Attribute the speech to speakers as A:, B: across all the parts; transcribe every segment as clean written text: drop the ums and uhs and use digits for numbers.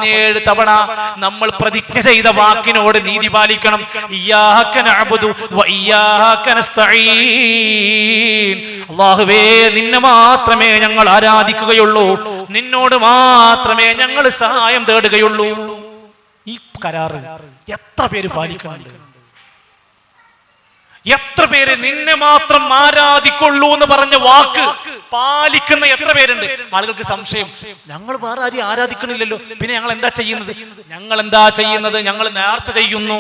A: 17 തവണ നമ്മൾ പ്രതിജ്ഞ ചെയ്ത വാക്കിനോട് നീതി പാലിക്കണം. ഇയ്യാക നഅ്ബുദു വ ഇയ്യാക നസ്തഈൻ. അല്ലാഹുവേ, നിന്നെ മാത്രമേ ഞങ്ങൾ ആരാധിക്കുകയുള്ളൂ, നിന്നോട് മാത്രമേ ഞങ്ങൾ സഹായം തേടുകയുള്ളൂ. ഈ കരാറ് എത്ര പേര് പാലിക്കുന്നുണ്ട്? എത്ര പേര് നിന്നെ മാത്രം ആരാധിക്കുള്ളൂ എന്ന് പറഞ്ഞ വാക്ക് പാലിക്കുന്ന എത്ര പേരുണ്ട്? ആളുകൾക്ക് സംശയം, ഞങ്ങൾ വേറെ ആരെയും ആരാധിക്കണില്ലല്ലോ, പിന്നെ ഞങ്ങൾ എന്താ ചെയ്യുന്നത്? ഞങ്ങൾ നേർച്ച ചെയ്യുന്നു,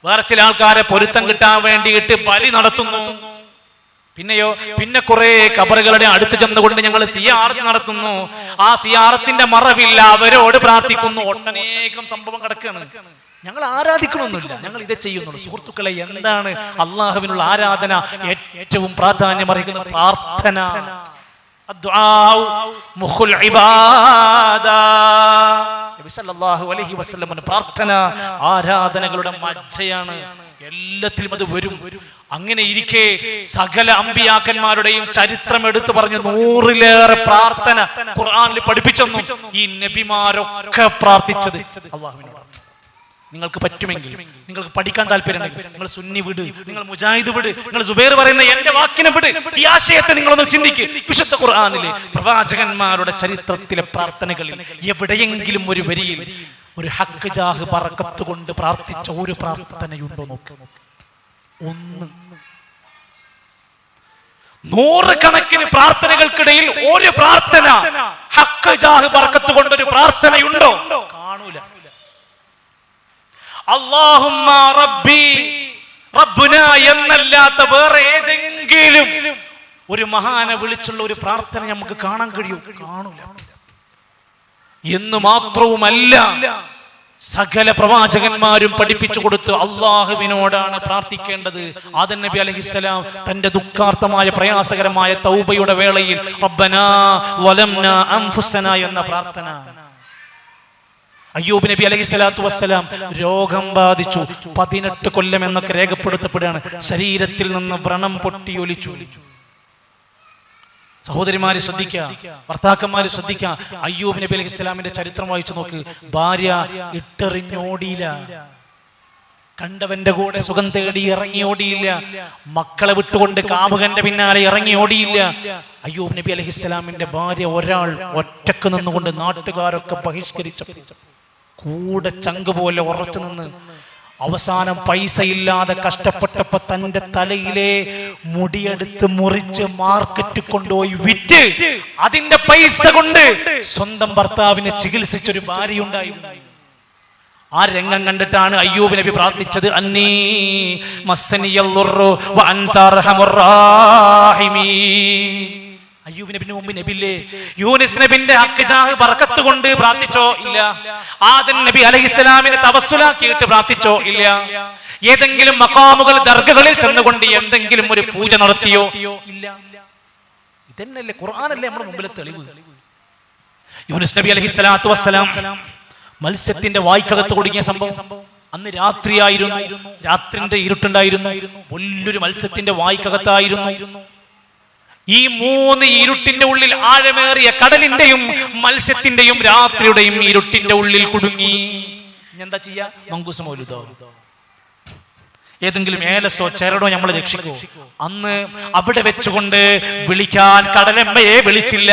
A: വേറെ ചില ആൾക്കാരെ പൊരുത്തം കിട്ടാൻ വേണ്ടിയിട്ട് ബലി നടത്തുന്നു, പിന്നെ കുറെ കബറുകളുടെ അടുത്ത് ചെന്നുകൊണ്ട് ഞങ്ങൾ സിയാറത്ത് നടത്തുന്നു, ആ സിയാറത്തിന്റെ മറവില്ല അവരോട് പ്രാർത്ഥിക്കുന്നു. ഒട്ടനേകം സംഭവം കിടക്കുകയാണ്. ഞങ്ങൾ ആരാധിക്കണമെന്നില്ല, ഞങ്ങൾ ഇതേ ചെയ്യുന്നുള്ളൂ. സുഹൃത്തുക്കളെ, എന്താണ് അള്ളാഹുവിനുള്ള ആരാധന? ഏറ്റവും പ്രാധാന്യം അറിയിക്കുന്ന പ്രാർത്ഥന. പ്രാർത്ഥന ആരാധനകളുടെ മജ്ജയാണ്, എല്ലാത്തിലും അത് വരും. അങ്ങനെ ഇരിക്കെ സകല അമ്പിയാക്കന്മാരുടെയും ചരിത്രം എടുത്തു പറഞ്ഞ് 100-ലേറെ പ്രാർത്ഥന ഖുർആനിൽ പഠിപ്പിച്ചെന്നു. ഈ നബിമാരൊക്കെ പ്രാർത്ഥിച്ചത് അള്ളാഹുവിനോട്. നിങ്ങൾക്ക് പറ്റുമെങ്കിൽ, നിങ്ങൾക്ക് പഠിക്കാൻ താല്പര്യമുണ്ടെങ്കിൽ നിങ്ങൾ സുന്നി വിട്, നിങ്ങൾ മുജാഹിദ് വിട്, നിങ്ങൾ സുബൈർ പറയുന്ന എന്റെ വാക്കിനെ വിട്. ഈ ആശയത്തെ നിങ്ങളൊന്ന് ചിന്തിക്ക്. വിശുദ്ധ ഖുർആനിലെ പ്രവാചകന്മാരുടെ ചരിത്രത്തിലെ പ്രാർത്ഥനകളിൽ എവിടെയെങ്കിലും ഒരു വരിയിൽ ഒരു ഹക്ക് ജാഹ് ബറക്കത്ത് കൊണ്ട് പ്രാർത്ഥിച്ച ഒരു പ്രാർത്ഥനയുണ്ടോ നോക്ക്. ഒന്ന്. 100 കണക്കിന് പ്രാർത്ഥനകൾക്കിടയിൽ ഒരു പ്രാർത്ഥന ഹക്ക് ജാഹ് ബറക്കത്ത് കൊണ്ടൊരു പ്രാർത്ഥനയുണ്ടോ? കാണൂല. അല്ലാഹുമ്മ റബ്ബി റബ്ബുന എന്നല്ലാത്ത വേറെ ഏതെങ്കിലും ഒരു മഹാനെ വിളിച്ചുള്ള ഒരു പ്രാർത്ഥന നമുക്ക് കാണാൻ കഴിയൂ? കാണൂല. എന്ന് മാത്രവുമല്ല, സകല പ്രവാചകന്മാരും പഠിപ്പിച്ചു കൊടുത്ത് അള്ളാഹുവിനോടാണ് പ്രാർത്ഥിക്കേണ്ടത്. ആദം നബി അലൈഹിസ്സലാം തന്റെ ദുഃഖാർത്ഥമായ പ്രയാസകരമായ തൗബയുടെ വേളയിൽ റബ്ബനാ വലംനാ അൻഫുസനാ എന്ന പ്രാർത്ഥന. അയ്യൂബ് നബി അലൈഹിസ്സലാത്തു വസ്സലാം രോഗം ബാധിച്ചു, 18 കൊല്ലം എന്നൊക്കെ രേഖപ്പെടുത്തപ്പെടുകയാണ്. ശരീരത്തിൽ നിന്ന് വ്രണം പൊട്ടിയൊലിച്ചു. സഹോദരിമാര് ശ്രദ്ധിക്കുക, ഭർത്താക്കന്മാര് ശ്രദ്ധിക്കുക. അയ്യൂബ് നബി അലൈഹിസ്സലാമിന്റെ ചരിത്രം വായിച്ചു നോക്ക്. ഭാര്യ ഇട്ടെറിഞ്ഞോടിയില്ല, കണ്ടവന്റെ കൂടെ സുഖം തേടി ഇറങ്ങി ഓടിയില്ല, മക്കളെ വിട്ടുകൊണ്ട് കാമുകന്റെ പിന്നാലെ ഇറങ്ങി ഓടിയില്ല. അയ്യൂബ് നബി അലൈഹിസ്സലാമിന്റെ ഭാര്യ ഒരാൾ ഒറ്റക്ക് നിന്നുകൊണ്ട് നാട്ടുകാരൊക്കെ ബഹിഷ്കരിച്ചപ്പോൾ കൂടെ ചങ്ക് പോലെ ഉറച്ചു നിന്ന് അവസാനം പൈസ ഇല്ലാതെ കഷ്ടപ്പെട്ടപ്പോ തന്റെ തലയിലെ മുടിയെടുത്ത് മുറിച്ച് മാർക്കറ്റ് കൊണ്ടുപോയി വിറ്റ് അതിന്റെ പൈസ കൊണ്ട് സ്വന്തം ഭർത്താവിനെ ചികിത്സിച്ചൊരു ഭാര്യയുണ്ടായിരുന്നു. ആ രംഗം കണ്ടിട്ടാണ് അയ്യൂബ് നബി പ്രാർത്ഥിച്ചത്, അന്നീ മസ്സനിയൽദുർറു വ അൻത അർഹമുർ റഹീമീൻ. അയ്യൂബ് നബിന്റെ മുമ്പ് നബില്ലേ? യൂനുസ് നബിന്റെ ഹക്ക് ജാഹ് ബർക്കത്ത് കൊണ്ട് പ്രാർത്ഥിച്ചോ? ഇല്ല. ആദം നബി അലൈഹിസ്സലാമിനെ തവസ്സുലാക്കിയിട്ട് പ്രാർത്ഥിച്ചോ? ഇല്ല. ഏതെങ്കിലും മഖാമുകൾ ദർഗകളിൽ ചെന്നുകൊണ്ട് എന്തെങ്കിലും ഒരു പൂജ നടത്തിയോ? ഇല്ല. ഇതന്നല്ലേ ഖുർആനല്ലേ നമ്മുടെ മുമ്പിലെ തെളിവ്. യൂനുസ് നബി അലൈഹിസ്സലാത്തു വസ്സലാം മത്സ്യത്തിന്റെ വായ്ക്കകത്ത് കുടുങ്ങിയ സംഭവം. അന്ന് രാത്രിയായിരുന്നു, രാത്രിന്റെ ഇരുട്ടുണ്ടായിരുന്നു, വലിയൊരു മത്സ്യത്തിന്റെ വായ്ക്കകത്തായിരുന്നു. ഈ 3 ഇരുട്ടിന്റെ ഉള്ളിൽ ആഴമേറിയ കടലിന്റെയും മത്സ്യത്തിന്റെയും രാത്രിയുടെയും ഇരുട്ടിന്റെ ഉള്ളിൽ കുടുങ്ങി. എന്താ ചെയ്യാ? മങ്കൂസ് മൗലൂദോ ഏതെങ്കിലും ഏലസോ ചരടോ നമ്മളെ രക്ഷിക്കോ? അന്ന് അവിടെ വെച്ചുകൊണ്ട് വിളിക്കാൻ കടലമ്മയെ വിളിച്ചില്ല,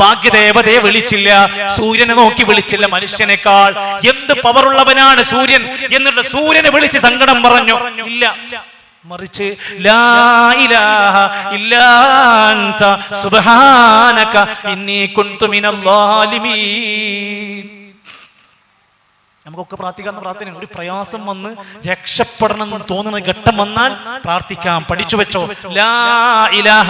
A: ഭാഗ്യദേവതയെ വിളിച്ചില്ല, സൂര്യനെ നോക്കി വിളിച്ചില്ല. മനുഷ്യനേക്കാൾ എന്ത് പവറുള്ളവനാണ് സൂര്യൻ എന്നുള്ള സൂര്യനെ വിളിച്ച് സങ്കടം പറഞ്ഞു? ഇല്ല. മറിച്ച് ലാ ഇലാഹ ഇല്ലാ അൻത സുബ്ഹാനക ഇന്നി കുൻതു മിനൽ ളാലിമീൻ. നമുക്കൊക്കെ പ്രാർത്ഥിക്കാവുന്ന പ്രാർത്ഥന. ഒരു പ്രയാസം വന്ന് രക്ഷപ്പെടണം എന്ന് തോന്നുന്ന ഘട്ടം വന്നാൽ പ്രാർത്ഥിക്കാം. പഠിച്ചു വെച്ചോ. ലാ ഇലാഹ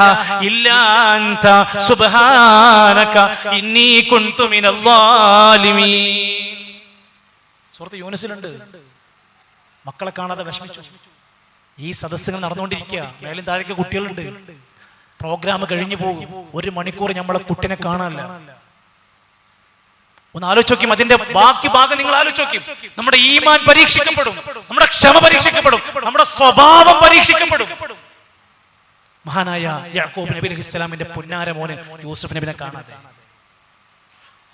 A: ഇല്ലാ അൻത സുബ്ഹാനക ഇന്നി കുൻതു മിനൽ ളാലിമീൻ. സൂറത്ത് യൂനുസിലുണ്ട്. മക്കളെ കാണാതെ വിഷമിച്ചു. ഈ സദസ്സുകൾ നടന്നുകൊണ്ടിരിക്കുക, മേലും താഴേക്ക് കുട്ടികളുണ്ട്. പ്രോഗ്രാം കഴിഞ്ഞു പോകും. 1 മണിക്കൂർ നമ്മളെ കുട്ടിനെ കാണാനല്ല. ഒന്ന് ആലോചിക്കും. അതിന്റെ ബാക്കി ഭാഗം നിങ്ങൾ ആലോചിക്കും. നമ്മുടെ ഈമാൻ പരീക്ഷിക്കപ്പെടും, നമ്മുടെ ക്ഷമ പരീക്ഷിക്കപ്പെടും, നമ്മുടെ സ്വഭാവം പരീക്ഷിക്കപ്പെടും. മഹാനായ യാക്കൂബ് നബി അലൈഹിസ്സലാമിന്റെ പുന്നാര മോനെ യൂസുഫ് നബിനെ കാണാതെ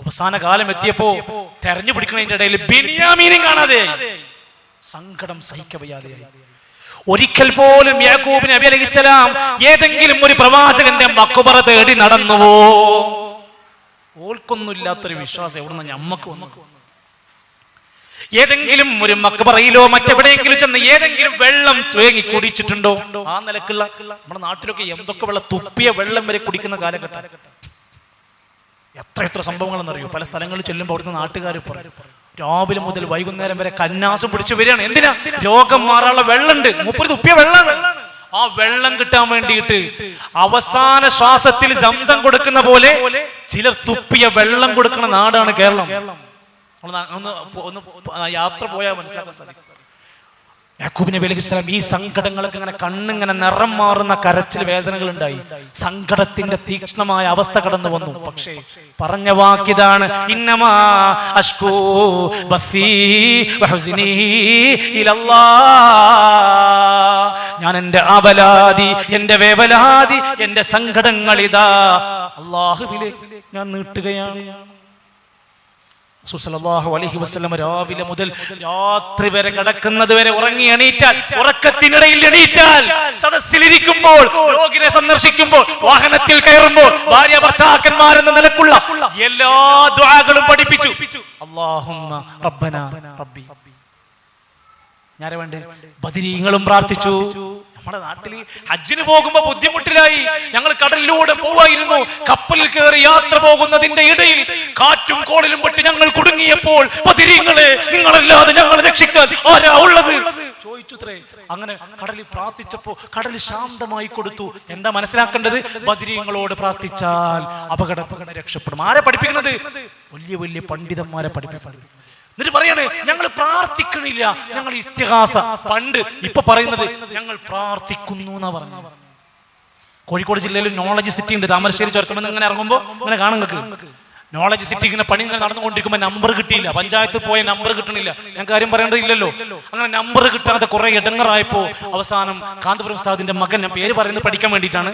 A: അവസാന കാലം എത്തിയപ്പോ തെരഞ്ഞു പിടിക്കുന്നതിന്റെ ഇടയിൽ ബെന്യാമീനും കാണാതെ സങ്കടം സഹിക്കവയ്യാതെയായി. ഒരിക്കൽ പോലും യാക്കൂബ് നബി അലൈഹിസ്സലാം ഏതെങ്കിലും ഒരു പ്രവാചകന്റെ മഖ്ബറ തേടി നടന്നുവോ? ഓൾക്കൊന്നുമില്ലാത്തൊരു വിശ്വാസം എവിടുന്ന ഞമ്മക്ക് വന്നു? ഏതെങ്കിലും ഒരു മഖ്ബറയിലോ മറ്റെവിടെയെങ്കിലും ചെന്ന് ഏതെങ്കിലും വെള്ളം തേങ്ങി കുടിച്ചിട്ടുണ്ടോ? ആ നിലക്കുള്ള നമ്മുടെ നാട്ടിലൊക്കെ എന്തൊക്കെ വെള്ളം, തുപ്പിയ വെള്ളം വരെ കുടിക്കുന്ന കാലഘട്ടം. എത്ര സംഭവങ്ങളെന്നറിയോ? പല സ്ഥലങ്ങളിൽ ചെല്ലുമ്പോൾ അവിടുത്തെ നാട്ടുകാർ പറയും രാവിലെ മുതൽ വൈകുന്നേരം വരെ കന്നാസം പിടിച്ച് വരികയാണ്. എന്തിനാ? രോഗം മാറാനുള്ള വെള്ളമുണ്ട്, മൂപ്പര് തുപ്പിയ വെള്ളമാണ്. ആ വെള്ളം കിട്ടാൻ വേണ്ടിയിട്ട് അവസാന ശ്വാസത്തിൽ സംസം കൊടുക്കുന്ന പോലെ ചിലർ തുപ്പിയ വെള്ളം കൊടുക്കുന്ന നാടാണ് കേരളം. ഒന്ന് യാത്ര പോയാൽ മനസ്സിലാക്കാൻ സാധിക്കും. യാക്കൂബ് നബി അലൈഹിസ്സലാം ഈ സങ്കടങ്ങളൊക്കെ ഇങ്ങനെ കണ്ണിങ്ങനെ നിറം മാറുന്ന കരച്ചിൽ വേദനകൾ ഉണ്ടായി. സങ്കടത്തിന്റെ തീക്ഷ്ണമായ അവസ്ഥ കടന്നു വന്നു. പക്ഷേ പറഞ്ഞ വാക്കിതാണ്, ഇന്നമാ അഷ്കൂ ബസീ വഹുസ്നി ഇലല്ലാഹ്. ഞാൻ എന്റെ ആബലാദി, എന്റെ വേവലാദി, എന്റെ സങ്കടങ്ങൾ ഇതാ അല്ലാഹുവിലേക്ക് ഞാൻ നീട്ടുകയാണ്. സല്ലല്ലാഹു അലൈഹി വസല്ലം രാവിലെ മുതൽ രാത്രി വരെ കിടക്കുന്നത് വരെ ഉറങ്ങി എണീറ്റാൽ, ഉറക്കത്തിനിടയിൽ എണീറ്റാൽ, സദസ്സിലിരിക്കുമ്പോൾ, രോഗിനെ സന്ദർശിക്കുമ്പോൾ, വാഹനത്തിൽ കയറുമ്പോൾ, ഭാര്യ ഭർത്താക്കന്മാരെന്ന നിലക്കുള്ള എല്ലാ ദുആകളും പഠിപ്പിച്ചു. അല്ലാഹുമ്മ റബ്ബനാ റബ്ബി. ഞാരെ വേണ്ടേ? ബദരീങ്ങളും പ്രാർത്ഥിച്ചു. നമ്മുടെ നാട്ടിൽ ഹജ്ജിന് പോകുമ്പോ ബുദ്ധിമുട്ടിലായി. ഞങ്ങൾ കടലിലൂടെ പോവായിരുന്നു. കപ്പലിൽ കയറി യാത്ര പോകുന്നതിന്റെ ഇടയിൽ കാറ്റും കോളിലും പെട്ട് ഞങ്ങൾ കുടുങ്ങിയപ്പോൾ ബദരീങ്ങളെ, നിങ്ങളല്ലാതെ ഞങ്ങളെ രക്ഷിക്കാൻ ആരാ ഉള്ളത് ചോദിച്ചുത്രേ. അങ്ങനെ കടലിൽ പ്രാർത്ഥിച്ചപ്പോ കടൽ ശാന്തമായി കൊടുത്തു. എന്താ മനസ്സിലാക്കേണ്ടത്? ബദരീങ്ങളോട് പ്രാർത്ഥിച്ചാൽ അപകടത്തിൽ രക്ഷപ്പെടും. ആരെ പഠിപ്പിക്കുന്നത്? വലിയ വലിയ പണ്ഡിതന്മാരെ പഠിപ്പിക്കുന്നത്. എന്നിട്ട് പറയാണ് ഞങ്ങൾ പ്രാർത്ഥിക്കണില്ല, ഞങ്ങൾ ഇസ്തിഗാസ. പണ്ട് ഇപ്പൊ പറയുന്നത് ഞങ്ങൾ പ്രാർത്ഥിക്കുന്നു എന്നാ പറഞ്ഞു. കോഴിക്കോട് ജില്ലയിൽ നോളജ് സിറ്റി ഉണ്ട്. താമരശ്ശേരി ചുരത്തുമെന്ന് ഇങ്ങനെ ഇറങ്ങുമ്പോൾ ഇങ്ങനെ കാണും നിങ്ങൾക്ക്. നോളജ് സിറ്റി ഇങ്ങനെ പണി ഇങ്ങനെ നടന്നുകൊണ്ടിരിക്കുമ്പോൾ നമ്പർ കിട്ടിയില്ല. പഞ്ചായത്ത് പോയ നമ്പർ കിട്ടണില്ല. ഞാൻ കാര്യം പറയേണ്ടതില്ലല്ലോ. അങ്ങനെ നമ്പർ കിട്ടാതെ കുറെ ഇടങ്ങറായപ്പോ അവസാനം കാന്തപുരം ഉസ്താദിന്റെ മകൻ, ഞാൻ പേര് പറയുന്നത് പഠിക്കാൻ വേണ്ടിയിട്ടാണ്,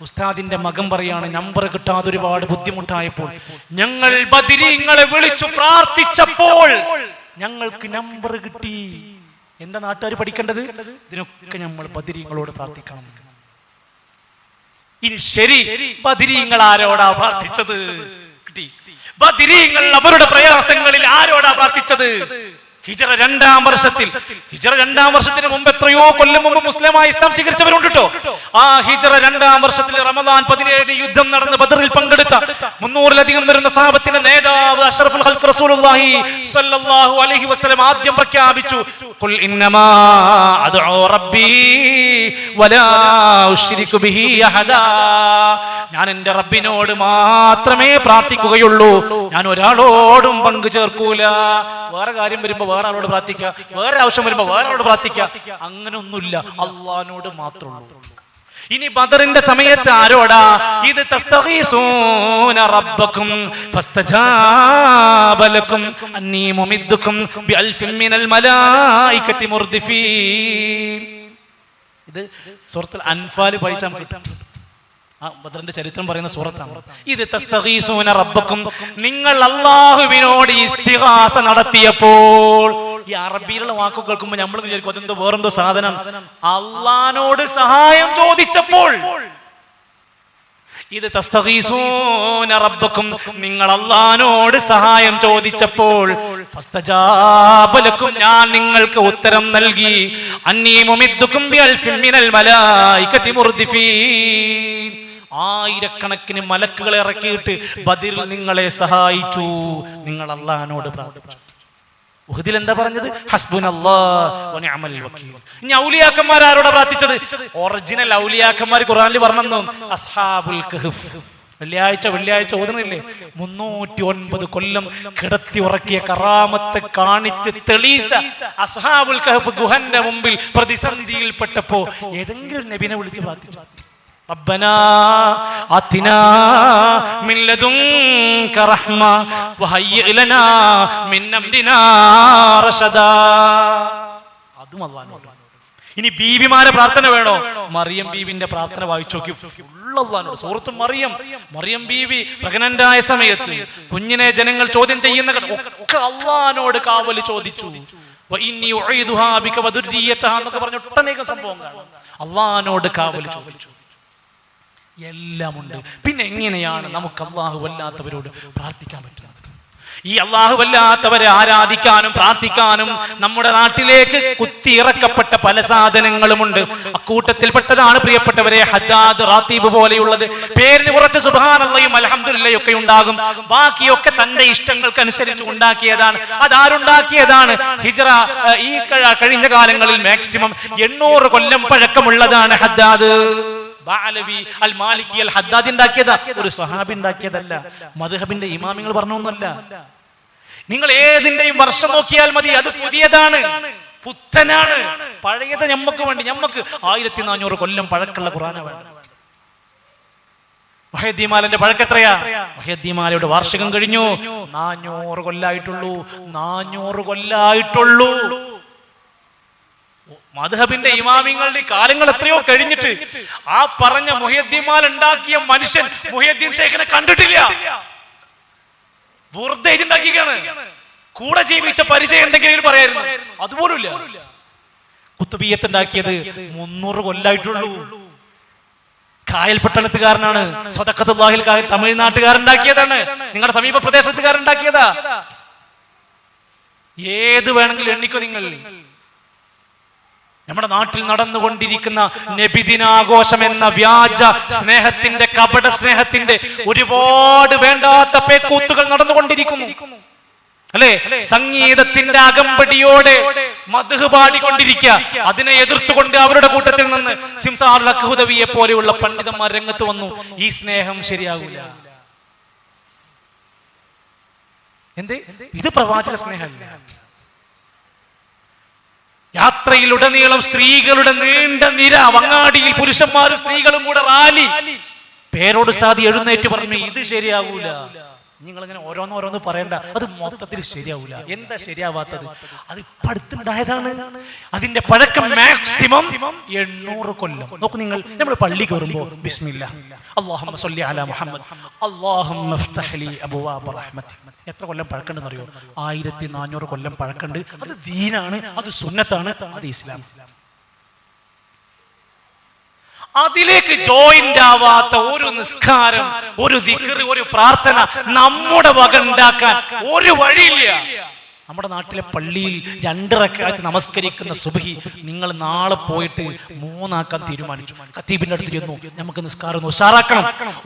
A: ഉസ്താദിന്റെ മകൻ പറയാണ് നമ്പർ കിട്ടാതെ ഒരുപാട് ബുദ്ധിമുട്ടായപ്പോൾ ഞങ്ങൾ ബദരീങ്ങളെ വിളിച്ചു പ്രാർത്ഥിച്ചപ്പോൾ ഞങ്ങൾക്ക് നമ്പർ കിട്ടി. എന്താ നാട്ടുകാർ പഠിക്കേണ്ടത്? ഇതിനൊക്കെ നമ്മൾ ബദരീങ്ങളോട് പ്രാർത്ഥിക്കണം. ഇനി ശരി, ബദരീങ്ങൾ ആരോടാ പ്രാർത്ഥിച്ചത്? ബദരീങ്ങൾ അവരുടെ പ്രയാസങ്ങളിൽ ആരോടാ പ്രാർത്ഥിച്ചത്? ഹിജ്റ 2-ാം വർഷത്തിൽ. ഹിജ്റ 2-ാം വർഷത്തിന് മുമ്പ് എത്രയോ കൊല്ലം മുമ്പ് മുസ്ലിമായി ഇസ്ലാം സ്വീകരിച്ചവരുണ്ട് കേട്ടോ. ആ ഹിജ്റ 2-ാം വർഷത്തിൽ റമദാൻ 17 യുദ്ധം നടന്ന് ബദറിൽ പങ്കെടുത്ത 300-ലധികം വരുന്ന സഹാബത്തിന്റെ നേതാവ് അഷ്റഫുൽ ഖൽഖ് റസൂലുള്ളാഹി സ്വല്ലല്ലാഹു അലൈഹി വസല്ലം ആദ്യം പ്രഖ്യാപിച്ചു, ഖുൽ ഇന്നമാ അദ്ഉ റബ്ബി വലാ ഉശ്രികു ബിഹി അഹദാ. ഞാൻ എന്റെ റബ്ബിനോട് മാത്രമേ പ്രാർത്ഥിക്കുകയുള്ളൂ, ഞാൻ ഒരാളോടും പങ്കു ചേർക്കൂല. വേറെ കാര്യം വരുമ്പോ വേറെ ആളോട് പ്രാർത്ഥിക്കുക, വേറെ ആവശ്യം വരുമ്പോ വേറെ ആളോട് പ്രാർത്ഥിക്കുക, അങ്ങനെ ഒന്നുമില്ല. അള്ളാഹിനോട് മാത്രമുള്ളൂ. ഇനി ബദറിന്റെ സമയത്ത് ആരോടാ? ഇത് തസ്തഗീസൂന റബ്ബക്കും ഫസ്തജാബ ലക്കും അന്നീ മുമിദ്ദുക്കും ബിഅൽഫിൻ മിനൽ മലായികതി മുർദിഫീൻ. ഇത് സൂറത്തുൽ അൻഫാൽ വായിച്ചാൽ കിട്ടും. ആ ബദറിന്റെ ചരിത്രം പറയുന്ന സൂറത്താണ്. ഇത് തസ്തഗീസൂന റബ്ബക്കും, നിങ്ങൾ അല്ലാഹുവിനോട് ഇസ്തിഗാസ നടത്തിയപ്പോൾ. ഈ അറബിയിലുള്ള വാക്ക് കേൾക്കുമ്പോൾ നമ്മൾ വിചാരിക്കും അതെന്തോ വേറെന്തോ സാധനം. അല്ലാഹുവിനോട് സഹായം ചോദിച്ചപ്പോൾ. ഇത് തസ്തഗീസൂന റബ്ബക്കും, നിങ്ങൾ അല്ലാഹുവിനോട് സഹായം ചോദിച്ചപ്പോൾ ഫസ്തജാബ ലക്കും, ഞാൻ നിങ്ങൾക്ക് ഉത്തരം നൽകി. അന്നീ മുമിദ്ദുക്കും ബിഅൽഫിൻ മിനൽ മലായികതി മുർദിഫീൻ. ആയിരക്കണക്കിന് മലക്കുകളെ ഇറക്കിയിട്ട് ബദറിൽ നിങ്ങളെ സഹായിച്ചു. നിങ്ങൾ അല്ലാഹുവിനോട് പ്രാർത്ഥിച്ചു. ഉഹദിൽ എന്താ പറഞ്ഞത്? ഹസ്ബുനല്ലാഹു വനിഅമൽ വകീൽ. ഇനി ഔലിയാക്കന്മാർ ആരോടാ പ്രാർത്ഥിച്ചത്? ഒറിജിനൽ ഔലിയാക്കന്മാർ ഖുർആനിൽ പറഞ്ഞെന്നു അസ്ഹാബുൽ കഹ്ഫ്. വെള്ളിയാഴ്ച ഓതുന്നില്ലേ? 309 കൊല്ലം കിടത്തി ഉറക്കിയ കറാമത്ത് കാണിച്ച് തെളിയിച്ച അസ്ഹാബുൽ കഹ്ഫ് ഗുഹന്റെ മുമ്പിൽ പ്രതിസന്ധിയിൽപ്പെട്ടപ്പോ ഏതെങ്കിലും നബിനെ വിളിച്ച് പ്രാർത്ഥിച്ചു? റബ്ബനാ ആതിനാ മിൻ ലദുൻക റഹ്മ വഹയ്യിഅ് ലനാ മിൻ അംരിനാ റശദാ. അതും അല്ലാഹുവിനോട്. ഇനി ബീവിമാരെ പ്രാർത്ഥന വേണോ? മറിയം ബീവിന്റെ പ്രാർത്ഥന വായിച്ചു നോക്കി. ഫുള്ള് സൂറത്ത് മറിയം ബീവി പ്രഗ്നന്റ് ആയ സമയത്ത് കുഞ്ഞിനെ ജനങ്ങൾ ചോദ്യം ചെയ്യുന്ന ഒക്കെ അള്ളാഹിനോട് കാവല് ചോദിച്ചു. എന്നൊക്കെ പറഞ്ഞ ഒട്ടനേകം സംഭവം കാണാം. അള്ളാഹിനോട് കാവല് ചോദിച്ചു. എല്ലാം ഉണ്ട്. പിന്നെ എങ്ങനെയാണ് നമുക്ക് അള്ളാഹു വല്ലാത്തവരോട് പ്രാർത്ഥിക്കാൻ പറ്റുന്നത്? ഈ അള്ളാഹു വല്ലാത്തവരെ ആരാധിക്കാനും പ്രാർത്ഥിക്കാനും നമ്മുടെ നാട്ടിലേക്ക് കുത്തിയിറക്കപ്പെട്ട പല സാധനങ്ങളുമുണ്ട്. അക്കൂട്ടത്തിൽപ്പെട്ടതാണ് പ്രിയപ്പെട്ടവരെ ഹദ്ദാദ്, റാത്തീബ് പോലെയുള്ളത്. പേരിന് കുറച്ച് സുബ്ഹാനല്ലാഹും അൽഹംദുലില്ലാഹി ഒക്കെ ഉണ്ടാകും. ബാക്കിയൊക്കെ തന്റെ ഇഷ്ടങ്ങൾക്കനുസരിച്ച് ഉണ്ടാക്കിയതാണ്. അതാരുണ്ടാക്കിയതാണ്? ഹിജ്റ ഈ കഴിഞ്ഞ കാലങ്ങളിൽ മാക്സിമം 800 കൊല്ലം പഴക്കമുള്ളതാണ് ഹദ്ദാദ്. അൽ മാലിക്കി അൽ ഹദ്ദാദ് ഉണ്ടാക്കിയതാ, ഒരു സ്വഹാബി ഉണ്ടാക്കിയതല്ല. മദ്ഹബിന്റെ ഇമാമിങ്ങൾ പറഞ്ഞൊന്നുമല്ല. നിങ്ങൾ ഏതിന്റെയും വർഷം നോക്കിയാൽ മതി, അത് പുതിയതാണ്, പുത്തനാണ്. പഴയത് ഞമ്മക്ക് വേണ്ടി, ഞമ്മക്ക് 1400 കൊല്ലം പഴക്കമുള്ള ഖുർആനാ വേണ്ട. മുഹയ്യിദ്ദീമാലന്റെ പഴക്കം എത്രയാ? മുഹയ്യിദ്ദീമാലയുടെ വാർഷികം കഴിഞ്ഞു, 400 കൊല്ലായിട്ടുള്ളൂ. 400 കൊല്ലായിട്ടുള്ളൂ. മദ്ഹബിന്റെ ഇമാമിങ്ങളുടെ കാലങ്ങൾ എത്രയോ കഴിഞ്ഞിട്ട് ആ പറഞ്ഞ മുഹയ്യിദ്ദീമാല ഉണ്ടാക്കിയ മനുഷ്യൻ മുഹയ്യിദ്ദീൻ ശൈഖിനെ കണ്ടിട്ടില്ല. വെറുതെ ഇതുണ്ടാക്കിയാണ്. കൂടെ ജീവിച്ച പരിചയം ഉണ്ടെങ്കിൽ പറയായിരുന്നു, അതുപോലുമില്ല. കുത്തുബിയ്യത്ത് ഉണ്ടാക്കിയത് 300 കൊല്ലായിട്ടുള്ളൂ. കായൽ പട്ടണത്തുകാരനാണ്. സ്വദഖത്തുല്ലാഹിൽ തമിഴ്നാട്ടുകാരുണ്ടാക്കിയതാണ്. നിങ്ങളുടെ സമീപ പ്രദേശത്തുകാരുണ്ടാക്കിയതാ. ഏത് വേണമെങ്കിലും എണ്ണിക്കോ നിങ്ങൾ. നമ്മുടെ നാട്ടിൽ നടന്നുകൊണ്ടിരിക്കുന്ന നബിദിനാഘോഷം എന്ന വ്യാജ സ്നേഹത്തിന്റെ, കപട സ്നേഹത്തിന്റെ ഒരുപാട് വേണ്ടാത്ത പേക്കൂത്തുകൾ നടന്നുകൊണ്ടിരിക്കുന്നു, അല്ലെ? സംഗീതത്തിന്റെ അകമ്പടിയോടെ മദ്ഹ് പാടിക്കൊണ്ടിരിക്കുക. അതിനെ എതിർത്തുകൊണ്ട് അവരുടെ കൂട്ടത്തിൽ നിന്ന് സിംസാർ ലഖ്ഹുദവിയെ പോലെയുള്ള പണ്ഡിതന്മാർ രംഗത്ത് വന്നു. ഈ സ്നേഹം ശരിയാകൂല. എന്ത്? ഇത് പ്രവാചക സ്നേഹമല്ല. യാത്രയിലുടനീളം സ്ത്രീകളുടെ നീണ്ട നിര, അങ്ങാടിയിൽ പുരുഷന്മാരും സ്ത്രീകളും കൂടെ റാലി. പേരോട് സ്ഥാതി എഴുന്നേറ്റ് പറഞ്ഞു, ഇത് ശരിയാകൂല. നിങ്ങൾ ഇങ്ങനെ ഓരോന്ന് പറയണ്ട, അത് മൊത്തത്തിൽ ശരിയാവൂല. എന്താ ശരിയാവാത്തത്? അത് ഇപ്പൊ അടുത്തുണ്ടായതാണ്. അതിന്റെ പഴക്കം മാക്സിമം 800 കൊല്ലം. നോക്കൂ നിങ്ങൾ, നമ്മൾ പള്ളി കയറുമ്പോ ബിസ്മില്ലാഹ് അല്ലാഹുമ്മ സ്വല്ലി അലാ മുഹമ്മദ് അല്ലാഹുമ്മ ഇഫ്തഹ് ലി അബ്വാബ റഹ്മതി. എത്ര കൊല്ലം പഴക്കണ്ടെന്ന് അറിയോ? 1400 കൊല്ലം പഴക്കണ്ട്. അത് ദീനാണ്, അത് സുന്നത്താണ്, അത് ഇസ്ലാം. അതിലേക്ക് ജോയിന്റ് ആവാത്ത ഒരു നിസ്കാരം, ഒരു ദിക്ർ, ഒരു പ്രാർത്ഥന നമ്മുടെ വക ഉണ്ടാക്കാൻ ഒരു വഴിയില്ല. നമ്മുടെ നാട്ടിലെ പള്ളിയിൽ 2 റക്അത്ത് നമസ്കരിക്കുന്ന സുബ്ഹി നിങ്ങൾ നാളെ പോയിട്ട് 3 ആക്കാൻ തീരുമാനിച്ചു. ഖത്തീബിന്റെ അടുത്ത് ചെന്നു, നമുക്ക് നിസ്കാരം ഉഷാറാക്കണം,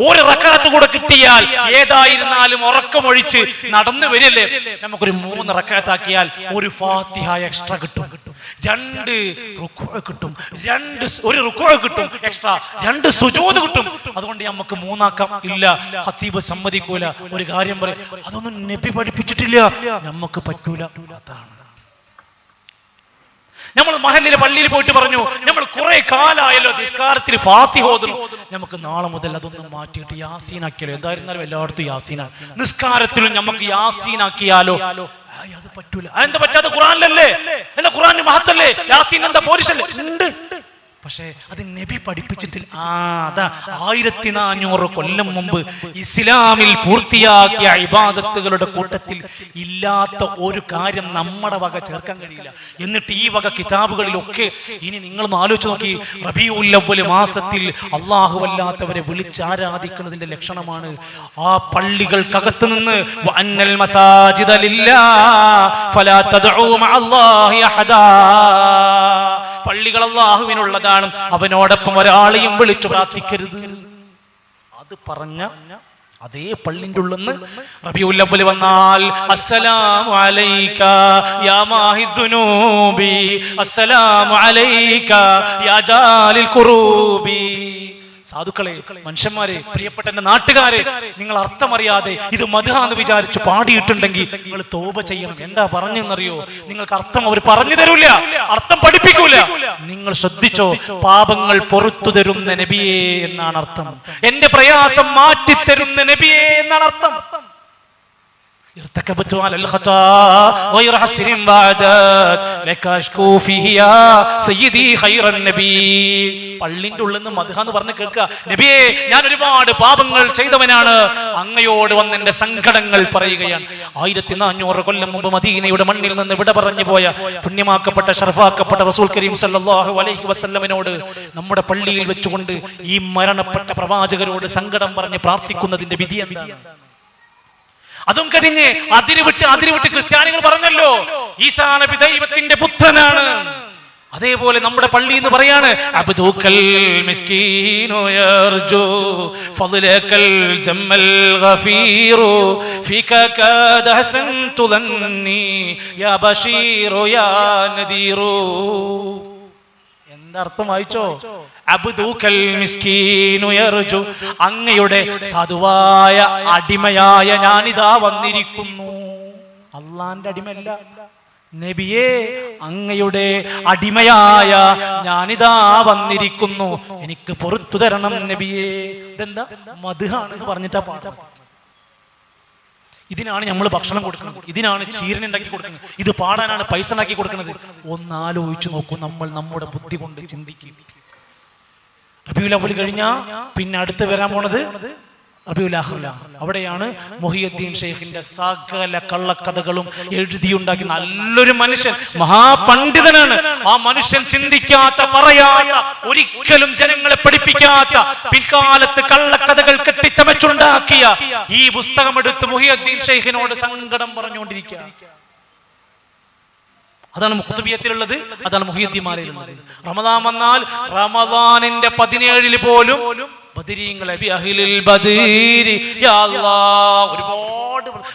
A: ഒരു റക്അത്ത് കൂടെ കിട്ടിയാൽ ഏതായിരുന്നാലും ഉറക്കമൊഴിച്ച് നടന്നു വരില്ലേ, നമുക്കൊരു 3 റക്അത്ത് ആക്കിയാൽ ഒരു ഫാത്തിഹ എക്സ്ട്രാ കിട്ടും, 2 റുക്ഉ കിട്ടും, ഒരു റുക്ഉ കിട്ടും എക്സ്ട്രാ, 2 സുജൂദ് കിട്ടും. അതുകൊണ്ട് നമുക്ക് 3 ആക്കാം. ഇല്ല, ഖത്തീബ് സമ്മതിക്കൂല. ഒരു കാര്യം പറയും, അതൊന്നും നബി പഠിപ്പിച്ചിട്ടില്ല, നമുക്ക് പറ്റൂല. അതാണ് നമ്മൾ മഹല്ലിലെ പള്ളിയിൽ പോയിട്ട് പറഞ്ഞു, നമ്മൾ കുറെ കാലായല്ലോ നിസ്കാരത്തിൽ ഫാത്തിഹ ഓതുന്നു, നമുക്ക് നാളെ മുതൽ അതൊന്നും മാറ്റിയിട്ട് യാസീനാക്കിയാലോ. എന്തായിരുന്നാലും എല്ലായിടത്തും യാസീനാ, നിസ്കാരത്തിലും നമുക്ക് യാസീനാക്കിയാലോ. അത് പറ്റൂല. അതെന്താ പറ്റാത്ത? ഖുർആനിലല്ലേ? എന്താ ഖുർആന് മഹത്തല്ലേ? യാസീൻ എന്താ പോരിശല്ലേ? ഉണ്ട്. പക്ഷേ അത് നബി പഠിപ്പിച്ചിട്ടില്ല. അതാ 1400 കൊല്ലം മുമ്പ് ഇസ്ലാമിൽ പൂർത്തിയാക്കിയ ഇബാദത്തുകളുടെ കൂട്ടത്തിൽ ഇല്ലാത്ത ഒരു കാര്യം നമ്മുടെ വക ചേർക്കാൻ കഴിയില്ല. എന്നിട്ട് ഈ വക കിതാബുകളിലൊക്കെ ഇനി നിങ്ങളൊന്ന് ആലോചിച്ച് നോക്കി, റബീഉൽ അവ്വൽ മാസത്തിൽ അല്ലാഹുവല്ലാത്തവരെ വിളിച്ചാരാധിക്കുന്നതിന്റെ ലക്ഷണമാണ് ആ പള്ളികൾക്കകത്ത് നിന്ന് വഅന്നൽ മസാജിദ ലില്ലാഹ് ഫലാ തദ്ഉ മഅല്ലാഹി അഹദാ. പള്ളികൾ അല്ലാഹുവിനുള്ളതാണ്, അവനോടൊപ്പം ഒരാളെയും വിളിച്ചു പ്രാർത്ഥിക്കരുത്. അത് പറഞ്ഞ അതേ പള്ളിന്റെ ഉള്ളിൽ റബീഉൽ അവ്വൽ വന്നാൽ അസ്സലാമു അലൈക യാ മാഹിദ്ദുനൂബി അസ്സലാമു അലൈക യാ ജാലിൽ ഖുറൂബി. സാധുക്കളെ, മനുഷ്യന്മാരെ, പ്രിയപ്പെട്ട എന്റെ നാട്ടുകാരെ, നിങ്ങൾ അർത്ഥമറിയാതെ ഇത് മദ്ഹാന്ന് വിചാരിച്ച് പാടിയിട്ടുണ്ടെങ്കിൽ നിങ്ങൾ തൗബ ചെയ്യണം. എന്താ പറഞ്ഞെന്നറിയോ? നിങ്ങൾക്ക് അർത്ഥം അവർ പറഞ്ഞു തരൂല, അർത്ഥം പഠിപ്പിക്കൂല. നിങ്ങൾ ശ്രദ്ധിച്ചോ, പാപങ്ങൾ പൊറുത്തു തരുന്ന നബിയേ എന്നാണ് അർത്ഥം. എന്റെ പ്രയാസം മാറ്റിത്തരുന്ന നബിയേ എന്നാണ് അർത്ഥം. ارتكبت على الخطا غير حسن بعدك لك اشكو فيه يا سيدي خير النبي. പള്ളിന്റെ ഉള്ളിൽ നിന്ന് മദ്ഹ എന്ന് പറഞ്ഞ് കേൾക്കുക, നബിയേ ഞാൻ ഒരുപാട് പാപങ്ങൾ ചെയ്തവനാണ്, അങ്ങയോട് വന്ന് എന്റെ സങ്കടങ്ങൾ പറയുകയാണ്. 1400 കൊല്ലം മുമ്പ് മദീനയുടെ മണ്ണിൽ നിന്ന് വിട പറഞ്ഞു പോയ പുണ്യമാക്കപ്പെട്ട ഷറഫാക്കപ്പെട്ട റസൂൽ കരീം സല്ലല്ലാഹു അലൈഹി വസല്ലമയോട് നമ്മുടെ പള്ളിയിൽ വെച്ചുകൊണ്ട് ഈ മരണപ്പെട്ട പ്രവാചകരോട് സങ്കടം പറഞ്ഞ് പ്രാർത്ഥിക്കുന്നതിന്റെ വിധി എന്താണ്? അതും കഴിഞ്ഞ് അതിരുവിട്ട് ക്രിസ്ത്യാനികൾ പറഞ്ഞല്ലോ ഈസാ നബി ദൈവത്തിന്റെ പുത്രനാണ്. അതേപോലെ നമ്മുടെ പള്ളി എന്ന് പറയാണ് അബ്ദുക്കൽ മിസ്കീനു യർജു ഫളലകൽ ജമ്മൽ ഗഫീറു ഫീക കദ ഹസൻതു ദന്നി യാ ബശീറു യാ നദീറു. അർത്ഥം വായിച്ചോ? അബ്ദുക്കൽ മിസ്കീനു യർജു, അങ്ങയുടെ സാധുവായ അടിമയായ ഞാനിതാ വന്നിരിക്കുന്നു. അള്ളാന്റെ അടിമയല്ല നബിയേ, അങ്ങയുടെ അടിമയായ ഞാനിതാ വന്നിരിക്കുന്നു, എനിക്ക് പുറത്തു തരണം നബിയേ. ഇതെന്താ മദ്ഹാണെന്ന് പറഞ്ഞിട്ടാ പാടുന്നത്. ഇതിനാണ് നമ്മൾ ഭക്ഷണം കൊടുക്കുന്നത്, ഇതിനാണ് ചീരനുണ്ടാക്കി കൊടുക്കുന്നത്, ഇത് പാടാനാണ് പൈസ ഉണ്ടാക്കി കൊടുക്കുന്നത്. ഒന്നാലോചിച്ചു നോക്കൂ, നമ്മൾ നമ്മുടെ ബുദ്ധി കൊണ്ട് ചിന്തിക്കും. റബീഉൽ അവ്വൽ കഴിഞ്ഞാ പിന്നെ അടുത്ത് വരാൻ പോണത് റബീഉൽ ആഖിർ. അവിടെയാണ് മുഹിയുദ്ദീൻ ഷെയ്ഖിന്റെ സകല കള്ളക്കഥകളും എഴുതിയുണ്ടാക്കി നല്ലൊരു മനുഷ്യൻ, മഹാപണ്ഡിതനാണ്. ആ മനുഷ്യൻ ചിന്തിക്കാത്ത, പറയാത്ത, ഒരിക്കലും ജനങ്ങളെ പഠിപ്പിക്കാത്ത, പിൽക്കാലത്ത് കള്ളക്കഥകൾ കെട്ടിച്ചമച്ചുണ്ടാക്കിയ ഈ പുസ്തകം എടുത്ത് മുഹിയുദ്ദീൻ ഷെയ്ഖിനോട് സങ്കടം പറഞ്ഞുകൊണ്ടിരിക്കുക. അതാണ് മുഖ്തബിയത്തിലുള്ളത്, അതാണ് മുഹിയുദ്ദീൻമാരിലുള്ളത്. റമദാൻ വന്നാൽ റമദാനിന്റെ 17 പോലും ബദരീങ്ങളെ ഒരുപാട്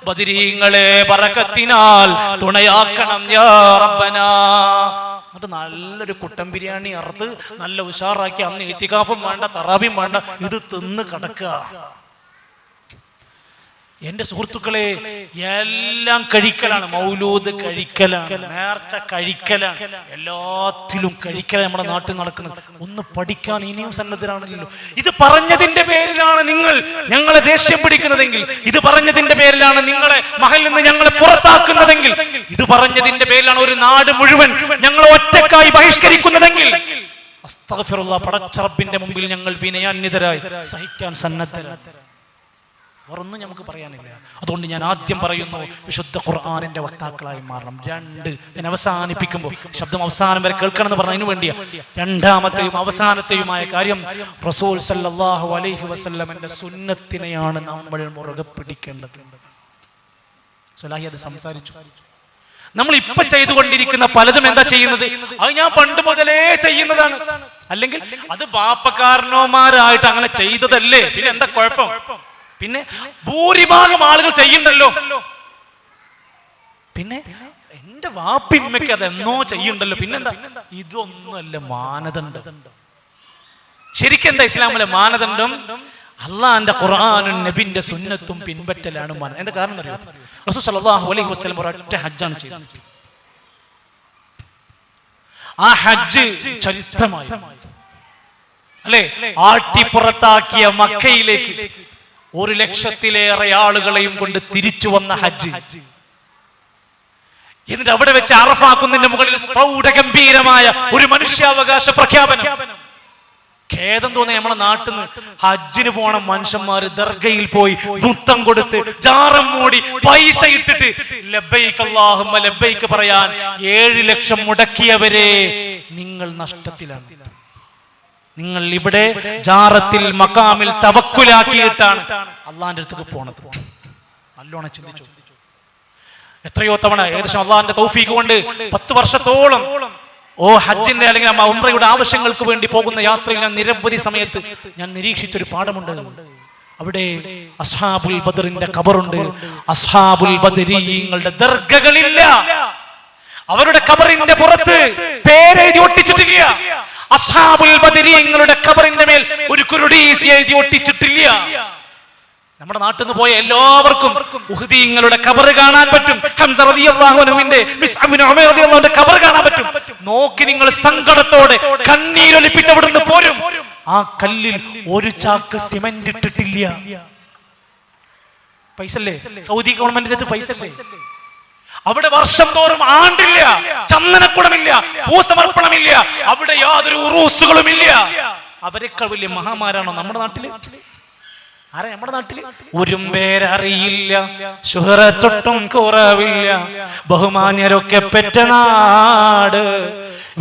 A: ബദരീങ്ങളെ ബറക്കത്തിനാൽ തുണയാക്കണം യാ റബ്ബനാ. എന്നിട്ട് നല്ലൊരു കുട്ടൻ ബിരിയാണി അറുത്ത് നല്ല ഉഷാറാക്കി, അന്ന് ഇത്തികാഫും വേണ്ട തറാബിയും വേണ്ട, ഇത് തിന്ന് കിടക്കുക. എന്റെ സുഹൃത്തുക്കളെ, എല്ലാം കഴിക്കലാണ്. മൗലൂദ് കഴിക്കലാണ്, നേർച്ച കഴിക്കലാണ്, എല്ലാത്തിലും കഴിക്കലാണ് നമ്മുടെ നാട്ടിൽ നടക്കുന്നത്. ഒന്ന് പഠിക്കാൻ ഇനിയും സന്നദ്ധരാണല്ലോ. ഇത് പറഞ്ഞതിന്റെ പേരിലാണ് നിങ്ങൾ ഞങ്ങളെ ദേഷ്യം പിടിക്കുന്നതെങ്കിൽ, ഇത് പറഞ്ഞതിന്റെ പേരിലാണ് നിങ്ങളെ മഹലിൽ നിന്ന് ഞങ്ങളെ പുറത്താക്കുന്നതെങ്കിൽ, ഇത് പറഞ്ഞതിന്റെ പേരിലാണ് ഒരു നാട് മുഴുവൻ ഞങ്ങളെ ഒറ്റക്കായി ബഹിഷ്കരിക്കുന്നതെങ്കിൽ, അസ്തഗ്ഫിറുല്ലാഹ്, പടച്ച റബ്ബിന്റെ മുമ്പിൽ ഞങ്ങൾ വിനയാന്വിതരായി സഹിക്കാൻ സന്നദ്ധരാണ്. വേറൊന്നും നമുക്ക് പറയാനില്ല. അതുകൊണ്ട് ഞാൻ ആദ്യം പറയുന്നു, വിശുദ്ധ ഖുർആനിന്റെ വക്താക്കളായി മാറണം. 2, ഞാൻ അവസാനിപ്പിക്കുമ്പോൾ ശബ്ദം അവസാനം വരെ കേൾക്കണം എന്ന് പറഞ്ഞതിനു വേണ്ടിയാ. രണ്ടാമത്തെയും അവസാനത്തെയുമായ കാര്യം, റസൂൽ സല്ലല്ലാഹു അലൈഹി വസല്ലമയുടെ സുന്നത്തിനെയാണ് നമ്മൾ മുറുകെ പിടിക്കേണ്ടത്. സലാഹി അത് സംസാരിച്ചു. നമ്മൾ ഇപ്പൊ ചെയ്തുകൊണ്ടിരിക്കുന്ന പലതും എന്താ ചെയ്യുന്നത്? അത് ഞാൻ പണ്ട് മുതലേ ചെയ്യുന്നതാണ്, അല്ലെങ്കിൽ അത് ബാപ്പക്കാരനോമാരായിട്ട് അങ്ങനെ ചെയ്തതല്ലേ, പിന്നെ എന്താ കുഴപ്പം? പിന്നെ ഭൂരിഭാഗം ആളുകൾ ചെയ്യുന്നുണ്ടല്ലോ, പിന്നെ എന്റെ വാപ്പിമ്മയ്ക്ക് അതെന്നോ ചെയ്യുന്നുണ്ടല്ലോ, പിന്നെന്താ? ഇതൊന്നുമല്ല മാനദണ്ഡം. ശരിക്കും എന്താ ഇസ്ലാമിലെ മാനദണ്ഡം? അള്ളാന്റെ ഖുർആനും നബിന്റെ സുന്നത്തും പിൻപറ്റലാണ് മാനദണ്ഡം. എന്താ കാരണം അറിയോ? റസൂൽ സല്ലല്ലാഹു അലൈഹി വസല്ലം ഒരൊറ്റ ഹജ്ജാണ് ചെയ്തത്. ആ ഹജ്ജ് ചരിത്രമായി അല്ലെ, ആട്ടിപ്പുറത്താക്കിയ മക്കയിലേക്ക് 1 ലക്ഷത്തിലേറെ ആളുകളെയും കൊണ്ട് തിരിച്ചു വന്ന ഹജ്ജ്. എന്നിട്ട് അവിടെ വെച്ച് അറഫാക്കുന്നതിന്റെ മുകളിൽ പ്രൗഢഗംഭീരമായ ഒരു മനുഷ്യാവകാശ പ്രഖ്യാപനം. ഖേദം തോന്നി നമ്മുടെ നാട്ടിൽ നിന്ന് ഹജ്ജിന് പോണ മനുഷ്യന്മാര് ദർഗയിൽ പോയി മുത്തം കൊടുത്ത് ജാറം മൂടി പൈസ ഇട്ടിട്ട് ലബ്ബൈക അല്ലാഹുമ്മ ലബ്ബൈക പറയാൻ 7 ലക്ഷം മുടക്കിയവരെ നിങ്ങൾ നഷ്ടത്തിലാണ്. നിങ്ങൾ ഇവിടെ ജാറത്തിൽ മഖാമിൽ തവക്കുലാക്കിയിട്ടാണ് അള്ളാന്റെ അടുത്തേക്ക് പോണത്. നല്ലോണം ചിന്തിച്ചു. എത്രയോ തവണ, ഏകദേശം അള്ളാന്റെ തൗഫീഖ് കൊണ്ട് 10 വർഷത്തോളം ഹജ്ജിന്റെ അല്ലെങ്കിൽ ഉംറയുടെ ആവശ്യങ്ങൾക്ക് വേണ്ടി പോകുന്ന യാത്രയിൽ ഞാൻ നിരവധി സമയത്ത് ഞാൻ നിരീക്ഷിച്ചൊരു പാഠമുണ്ട്. അവിടെ അസ്ഹാബുൽ ബദറിന്റെ ഖബറുണ്ട്. അസ്ഹാബുൽ ബദരീങ്ങളുടെ ദർഗകളില്ല. അവരുടെ ഖബറിന്റെ പുറത്ത് പേരെഴുതി ഒട്ടിച്ചിട്ടില്ല. അസ്ഹാബുൽ ബദരീങ്ങളുടെ ഖബറിന്റെ മേൽ ഒരു കുരുടീസ് എഴുതി ഒട്ടിച്ചിട്ടില്ല. നമ്മുടെ നാട്ടിൽ നിന്ന് പോയ എല്ലാവർക്കും ഉഹ്ദീങ്ങളുടെ ഖബർ കാണാൻ പറ്റും. ഹംസ റളിയല്ലാഹു അൻഹുവിന്റെ, മുസ്അബ് ഇബ്നു ഉമൈർ റളിയല്ലാഹു അൻഹുവിന്റെ ഖബർ കാണാൻ പറ്റും. നോക്കി നിങ്ങൾ സങ്കടത്തോടെ കണ്ണീരൊലിപ്പിച്ച് അവിടുന്ന് പോരും. ആ കല്ലിൽ ഒരു ചാക്ക് സിമന്റ് ഇട്ടിട്ടില്ല. പൈസ അല്ലേ? സൗദി ഗവൺമെന്റിന്റെ അടുത്ത് പൈസ അല്ലേ? അവിടെ വർഷം തോറും ആണ്ടില്ല, ചന്ദനക്കുടമില്ല, ഭൂസമർപ്പണമില്ല, അവിടെ യാതൊരു ഉറൂസുകളുമില്ല. അവരെക്കാൾ വലിയ മഹാമാരാണോ നമ്മുടെ നാട്ടില്? ആരാ നമ്മുടെ നാട്ടില്? ഒരു പേരറിയില്ല, ശുഹറത്തൊട്ടും കുറവില്ല, ബഹുമാന്യരൊക്കെ പെറ്റ നാട്.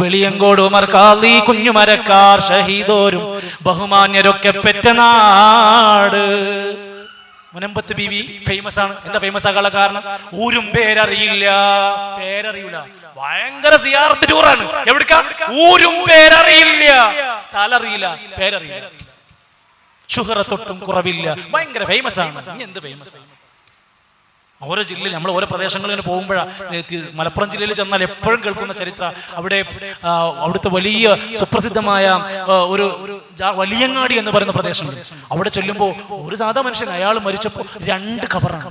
A: വെളിയങ്കോട് ഉമർ ഖാദി, കുഞ്ഞുമരക്കാർ ഷഹീദോരും ബഹുമാന്യരൊക്കെ പെറ്റ നാട്. മുനമ്പത്ത് ബീവി ഫേമസ് ആണ്. എന്താ ഫേമസ് ആകാനുള്ള കാരണം? ഊരും പേരറിയില്ല. ഭയങ്കര സിയാറത്ത് ടൂറാണ്. എവിടേക്കാ? ഊരും പേരറിയില്ല, സ്ഥലം അറിയില്ല, പേരറിയില്ല, ശുഹറത്തൊട്ടും കുറവില്ല, ഭയങ്കര ഫേമസ് ആണ്. ഇനി എന്ത് ഫേമസ്? ഓരോ ജില്ലയിൽ നമ്മൾ ഓരോ പ്രദേശങ്ങളിൽ പോകുമ്പോഴാണ്. മലപ്പുറം ജില്ലയിൽ ചെന്നാൽ എപ്പോഴും കേൾക്കുന്ന ചരിത്രം, അവിടുത്തെ വലിയ സുപ്രസിദ്ധമായ ഒരു വലിയങ്ങാടി എന്ന് പറയുന്ന പ്രദേശമുണ്ട്. അവിടെ ചെല്ലുമ്പോൾ ഒരു സാധാ മനുഷ്യൻ, അയാൾ മരിച്ചപ്പോൾ 2 ഖബറാണ്.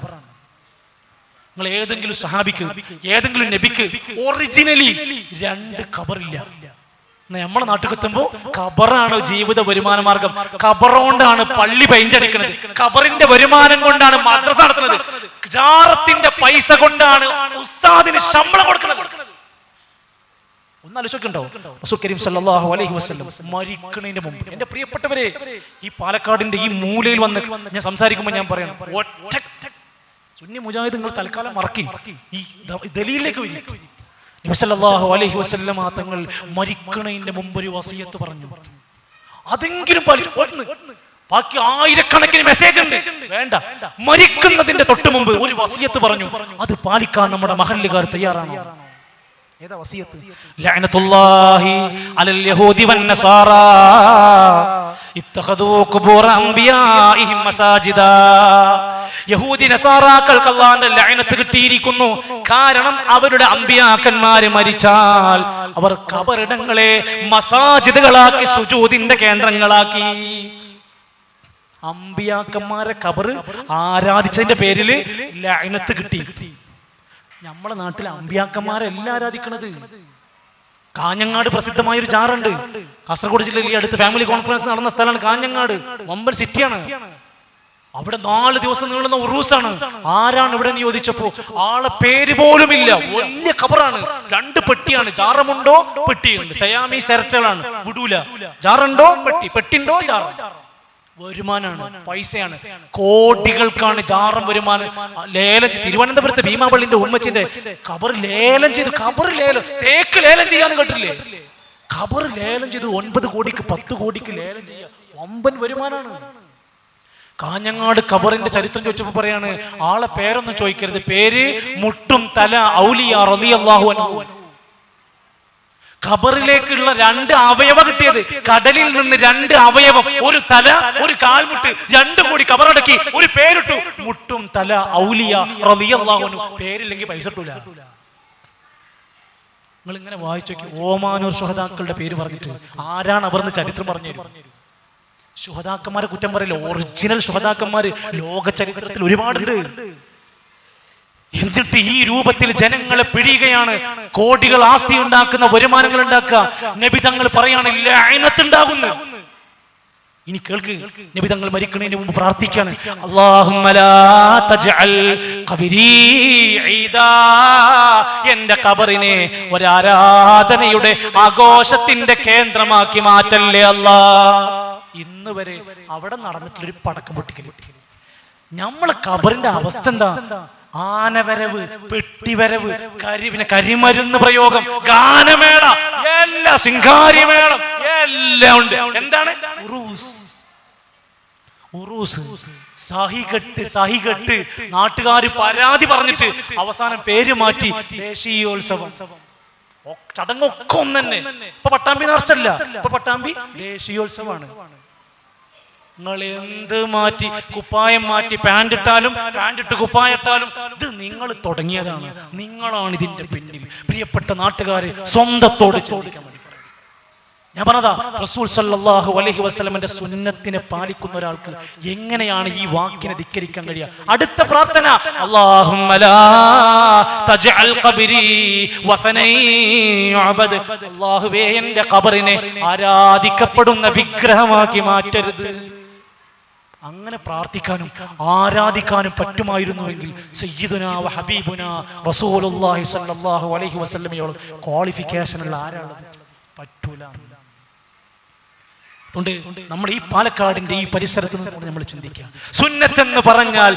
A: നിങ്ങൾ ഏതെങ്കിലും സഹാബിക്ക്, ഏതെങ്കിലും നബിക്ക് ഒറിജിനലി 2 ഖബറില്ല. നമ്മുടെ നാട്ടിൽ എത്തുമ്പോ ഖബറാണ് ജീവിത വരുമാന മാർഗം. ഖബറുകൊണ്ടാണ് പള്ളി പെയിന്റ് അടിക്കുന്നത്, ഖബറിന്റെ വരുമാനം കൊണ്ടാണ് മദ്രസ നടത്തുന്നത്, ജാറത്തിന്റെ പൈസ കൊണ്ടാണ് ഉസ്താദിന് ശമ്പളം കൊടുക്കുന്നത്. ഒന്ന് ആലോചിക്കണ്ടോ? റസൂൽ കരീം സല്ലല്ലാഹു അലൈഹി വസല്ലം മരിക്കുന്നതിന് മുമ്പ്, എന്റെ പ്രിയപ്പെട്ടവരെ, ഈ പാലക്കാടിന്റെ ഈ മൂലയിൽ വന്ന് ഞാൻ സംസാരിക്കുമ്പോൾ ഞാൻ പറയണം, ഒറ്റ സുന്നി മുജാഹിദ് നിങ്ങൾ തൽക്കാലം മറക്കി, ഈ ദലീലിലേക്ക് വരും. നബി സല്ലല്ലാഹു അലൈഹി വസല്ലം തങ്ങൾ മരിക്കുന്നതിന്റെ മുമ്പ് ഒരു വസിയത്ത് പറഞ്ഞു, അതെങ്കിലും പാലിച്ചു. ബാക്കി ആയിരക്കണക്കിന് മെസ്സേജ് ഉണ്ട്, വേണ്ട. മരിക്കുന്നതിന്റെ തൊട്ട് മുമ്പ് ഒരു വസിയത്ത് പറഞ്ഞു, അത് പാലിക്കാൻ നമ്മുടെ മഹല്ലുകാർ തയ്യാറാണോ? ഏതാ വസിയത്ത്? ലഅനത്തുല്ലാഹി അലൽ യഹൂദി വന്നസാറാ ഇത്തഖദൂ ഖുബൂറ അംബിയാഇഹിം മസാജിദാ. യഹൂദി നസാറാക്കൾക്ക് അല്ലാഹുവിന്റെ ലഅനത്ത് കിട്ടിയിരിക്കുന്നു. കാരണം അവരുടെ അമ്പിയാക്കന്മാര് മരിച്ചാൽ അവർ ഖബറിടങ്ങളെ മസാജിദുകളാക്കി, സുജൂദിന്റെ കേന്ദ്രങ്ങളാക്കി. അമ്പിയാക്കന്മാരെ ഖബർ ആരാധിച്ചതിന്റെ പേരിൽ ലഅനത്ത് കിട്ടി. നമ്മുടെ നാട്ടിലെ അമ്പിയാക്കന്മാരെല്ലാം ആരാധിക്കണത്. കാഞ്ഞങ്ങാട് പ്രസിദ്ധമായൊരു ജാറുണ്ട്, കാസർഗോഡ് ജില്ലയിൽ ഈ അടുത്ത് ഫാമിലി കോൺഫറൻസ് നടന്ന സ്ഥലമാണ് കാഞ്ഞങ്ങാട്. വമ്പൻ സിറ്റിയാണ്. അവിടെ 4 ദിവസം നീളുന്ന ഉറൂസാണ്. ആരാണ് ഇവിടെ എന്ന് ചോദിച്ചപ്പോ ആളെ പേര് പോലുമില്ല. വലിയ ഖബറാണ്, 2 പെട്ടിയാണ്. ജാറമുണ്ടോ പെട്ടിയുണ്ട്, സയാമി സെരറ്റകളാണ്, വിടൂല. ജാറുണ്ടോ പെട്ടി, പെട്ടിണ്ടോ ജാറ. വരുമാനാണ്, പൈസയാണ്, കോടികൾക്കാണ് ജാറം വരുമാനം. ലേലം ചെയ്ത് തിരുവനന്തപുരത്തെ ഭീമാപള്ളിന്റെ ഉമ്മച്ചിന്റെ ഖബർ ലേലം ചെയ്തു. ഖബർ ലേലം, തേക്ക് ലേലം ചെയ്യാന്ന് കേട്ടില്ലേ? ഖബർ ലേലം ചെയ്തു 9 കോടിക്ക് 10 കോടിക്ക് ലേലം ചെയ്യാം. വമ്പൻ വരുമാനാണ്. കാഞ്ഞങ്ങാട് ഖബറിന്റെ ചരിത്രം ചോദിച്ചപ്പോ പറയാണ്, ആളെ പേരൊന്നും ചോദിക്കരുത്, പേര് മുട്ടും തല ഔലിയ റളിയല്ലാഹു അൻഹു. ഖബറിലേക്കുള്ള 2 അവയവം കിട്ടിയത്, കടലിൽ നിന്ന് 2 അവയവം, ഒരു തല, ഒരു കാൽമുട്ട്, 2 കൂടി ഖബറടക്കി ഒരു പേരിട്ടു, മുട്ടും തല ഔലിയ റളിയല്ലാഹു അൻഹു. പേരില്ലെങ്കിൽ പൈസ കിട്ടൂല. നിങ്ങൾ ഇങ്ങനെ വായിച്ചു നോക്കി, ഓമാനൂർ ശുഹദാക്കളുടെ പേര് പറഞ്ഞിട്ട് ആരാണ് അവർന്ന് ചരിത്രം പറഞ്ഞു തരും. ശുഹദാക്കന്മാരെ കുറ്റം പറയില്ല, ഒറിജിനൽ ശുഹദാക്കന്മാര് ലോക ചരിത്രത്തിൽ ഒരുപാടുണ്ട്. എന്നിട്ട് ഈ രൂപത്തിൽ ജനങ്ങളെ പിഴിയുകയാണ്, കോടികൾ ആസ്തി ഉണ്ടാക്കുന്ന, വരുമാനങ്ങൾ ഉണ്ടാക്കുക. നബി തങ്ങൾ പറയാണ് ലഅനത്തുണ്ടാകുന്നു. ഇനി കേൾക്ക്, നബി തങ്ങൾ മരിക്കുന്നതിന് മുമ്പ് പ്രാർത്ഥിക്കാണ്, അല്ലാഹുമ്മ ലാ തജ്അൽ ഖബരി ഈദാ. എന്റെ ഖബറിനെ ഒരു ആരാധനയുടെ, ആഘോഷത്തിന്റെ കേന്ദ്രമാക്കി മാറ്റല്ലേ അല്ലാ. ഇന്ന് വരെ അവിടെ നടന്നിട്ടുള്ളൊരു പടക്കം പൊട്ടിക്കല്. നമ്മളെ ഖബറിന്റെ അവസ്ഥ എന്താ? ആനവരവ്, പെട്ടിവരവ്, കരിമരുന്ന് പ്രയോഗം, ഗാനമേള, എല്ലാ ശിങ്കാരിമേളം എല്ലാം ഉണ്ട്. എന്താണ്? ഉറൂസ്, സഹികെട്ട്. നാട്ടുകാര് പരാതി പറഞ്ഞിട്ട് അവസാനം പേര് മാറ്റി ദേശീയോത്സവം. ചടങ്ങൊക്കെ ഒന്ന് തന്നെ. ഇപ്പൊ പട്ടാമ്പി നേർച്ചല്ല, ഇപ്പൊ പട്ടാമ്പി ദേശീയോത്സവമാണ്. നിങ്ങൾ എന്ത് മാറ്റി, കുപ്പായം മാറ്റി പാന്റ് ഇട്ടാലും, പാന്റ് ഇട്ട് കുപ്പായം ഇട്ടാലും ഇത് നിങ്ങൾ തുടങ്ങിയതാണ്, നിങ്ങളാണ് ഇതിന്റെ പിന്നിൽ. പ്രിയപ്പെട്ട നാട്ടുകാരെ, സ്വന്തത്തോട് ചോദിക്കാൻ വേണ്ടി ഞാൻ പറഞ്ഞതാ, റസൂൽ സല്ലല്ലാഹു അലൈഹി വസല്ലമയുടെ സുന്നത്തിനെ പാലിക്കുന്ന ഒരാൾക്ക് എങ്ങനെയാണ് ഈ വാക്കിനെ ധിക്കരിക്കാൻ കഴിയുക? അടുത്ത പ്രാർത്ഥന, അല്ലാഹുമ്മ ലാ തജ്അൽ ഖബരി വസനൈ യുഅബദ്. അല്ലാഹുവേ, എന്റെ ഖബറിനെ ആരാധിക്കപ്പെടുന്ന വിഗ്രഹമാക്കി മാറ്റരുത്. അങ്ങനെ പ്രാർത്ഥിക്കാനും ആരാധിക്കാനും പറ്റുമായിരുന്നുവെങ്കിൽ സയ്യിദുനാ വ ഹബീബുനാ റസൂലുള്ളാഹി സ്വല്ലല്ലാഹു അലൈഹി വസല്ലമയോട് ക്വാളിഫിക്കേഷൻ ഉള്ള ആരാളുള്ളത്? പറ്റൂല. അതുകൊണ്ട് നമ്മൾ ഈ പാലക്കാടിന്റെ ഈ പരിസരത്ത് നിന്ന് നമ്മൾ ചിന്തിക്കുക. സുന്നത്ത് എന്ന് പറഞ്ഞാൽ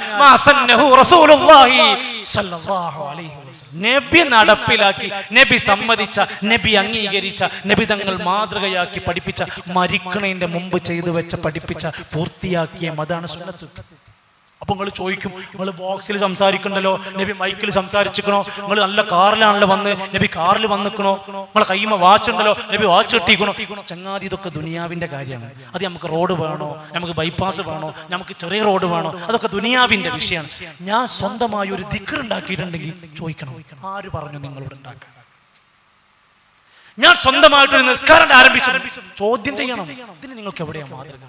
A: നബി നടപ്പിലാക്കി, നബി സമ്മതിച്ച, നബി അംഗീകരിച്ച, നബി തങ്ങൾ മാതൃകയാക്കി പഠിപ്പിച്ച, മരിക്കണതിന്റെ മുമ്പ് ചെയ്തു വെച്ച, പഠിപ്പിച്ച, പൂർത്തിയാക്കിയ മതാണ് സുന്നത്ത്. അപ്പൊ നിങ്ങൾ ചോദിക്കും, നിങ്ങൾ ബോക്സിൽ സംസാരിക്കണ്ടല്ലോ, നബി മൈക്കിൽ സംസാരിച്ചിക്കണോ? നിങ്ങൾ നല്ല കാറിലാണല്ലോ വന്ന്, നബി കാറിൽ വന്നിക്കണോ? നിങ്ങളെ കൈമ വാച്ച് ഉണ്ടല്ലോ, നബി വാച്ച് ഇട്ടിക്കണോ? ചങ്ങാതി, ഇതൊക്കെ ദുനിയാവിന്റെ കാര്യമാണ്. അത് നമുക്ക് റോഡ് വേണോ, നമുക്ക് ബൈപ്പാസ് വേണോ, നമുക്ക് ചെറിയ റോഡ് വേണോ? അതൊക്കെ ദുനിയാവിന്റെ വിഷയമാണ്. ഞാൻ സ്വന്തമായി ഒരു ദിക്ർ ഉണ്ടാക്കിയിട്ടുണ്ടെങ്കിൽ ചോദിക്കണം, ആര് പറഞ്ഞു നിങ്ങളോട് ഉണ്ടാക്കാൻ? ഞാൻ സ്വന്തമായിട്ടൊരു നിസ്കാരം ആരംഭിച്ചു, ചോദ്യം ചെയ്യണം. ഇതിന് നിങ്ങൾക്ക് എവിടെയാ മാതൃക?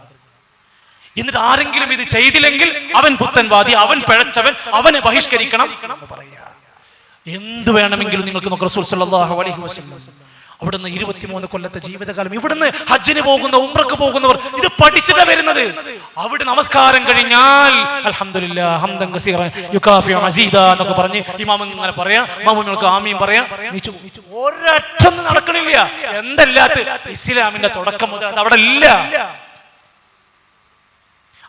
A: എന്നിട്ട് ആരെങ്കിലും ഇത് ചെയ്തില്ലെങ്കിൽ അവൻ പുത്തൻവാദി, അവൻ പിഴച്ചവൻ, അവനെ ബഹിഷ്കരിക്കണം എന്ന് പറയാ. എന്ത് വേണമെങ്കിലും നിങ്ങൾക്ക് നോക്കാം. റസൂൽ സല്ലല്ലാഹു അലൈഹി വസല്ലം അവിടുന്ന് 23 കൊല്ലത്തെ ജീവിതകാലം ഇവിടുന്ന് ഹജ്ജിന് പോകുന്ന, ഉംറക്ക് പോകുന്നവർ ഇത് പഠിച്ചിട്ടാണ് വരുന്നത്. അവിടെ നമസ്കാരം കഴിഞ്ഞാൽ അൽഹംദുലില്ലാഹ് ഹംദൻ കസീറൻ യുകാഫി മസീദ എന്നൊക്കെ പറഞ്ഞ് ഇമാം ഇങ്ങനെ പറയാ, മാമുങ്ങൾക്ക് ആമീൻ പറയാ. ഒരൊറ്റ നടക്കണില്ല. എന്തല്ലാത്ത ഇസ്ലാമിന്റെ തുടക്കം മുതൽ അത് അവിടെ ഇല്ല.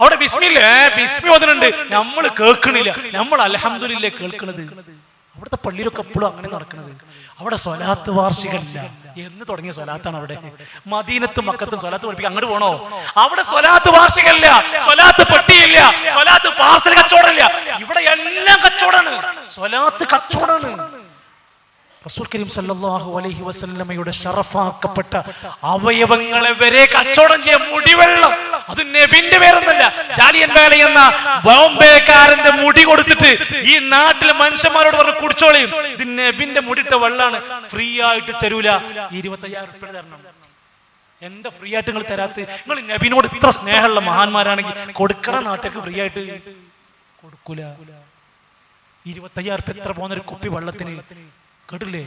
A: അവിടെ ബിസ്മി ഓതുന്നുണ്ട്, നമ്മൾ കേൾക്കണില്ല. നമ്മൾ അൽഹംദുലില്ലാഹ് കേൾക്കണത്. അവിടുത്തെ പള്ളിയിലൊക്കെ എപ്പോഴും അങ്ങനെ നടക്കുന്നത്. അവിടെ സ്വലാത്ത് വാർഷികമില്ല. എന്ന് തുടങ്ങിയ സ്വലാത്താണ് അവിടെ. മദീനത്തും മക്കത്തും സ്വലാത്ത് പഠിപ്പിക്കാൻ അങ്ങോട്ട് പോണോ? അവിടെ സ്വലാത്ത് വാർഷികമില്ല, സ്വലാത്ത് പെട്ടിയില്ല, സ്വലാത്ത് പാർസൽ കച്ചവടമില്ല. ഇവിടെ എല്ലാം കച്ചവടാണ്, സ്വലാത്ത് കച്ചവടാണ്. റസൂൽ കരീം സല്ലല്ലാഹു അലൈഹി വസല്ലമയുടെ ശറഫാക്കപ്പെട്ട അവയവങ്ങളെ വരെ കച്ചവടം ചെയ്യാൻ മുടിവെള്ളം. അത് നബിന്റെ പേരൊന്നല്ല, ജാലിയൻ വാല എന്ന ബോംബെക്കാരന്റെ മുടി കൊടുത്തിട്ട് ഈ നാട്ടിലെ മനുഷ്യന്മാരോട് പറഞ്ഞു കുടിച്ചോളിയും, ഇത് നബിന്റെ മുടിയിട്ട വെള്ളാണ്, ഫ്രീ ആയിട്ട് തരൂല. 25,000 ഉറുപ്പിക തരണം. എന്താ ഫ്രീ ആയിട്ട് നിങ്ങൾ തരാത്ത? നിങ്ങൾ നബിനോട് ഇത്ര സ്നേഹമുള്ള മഹാന്മാരാണെങ്കിൽ കൊടുക്കണ നാട്ടിലേക്ക് ഫ്രീ ആയിട്ട് കൊടുക്കൂല. 25,000 ഉറുപ്പിക എത്ര പോകുന്നൊരു കുപ്പി വെള്ളത്തിന്? കേട്ടില്ലേ?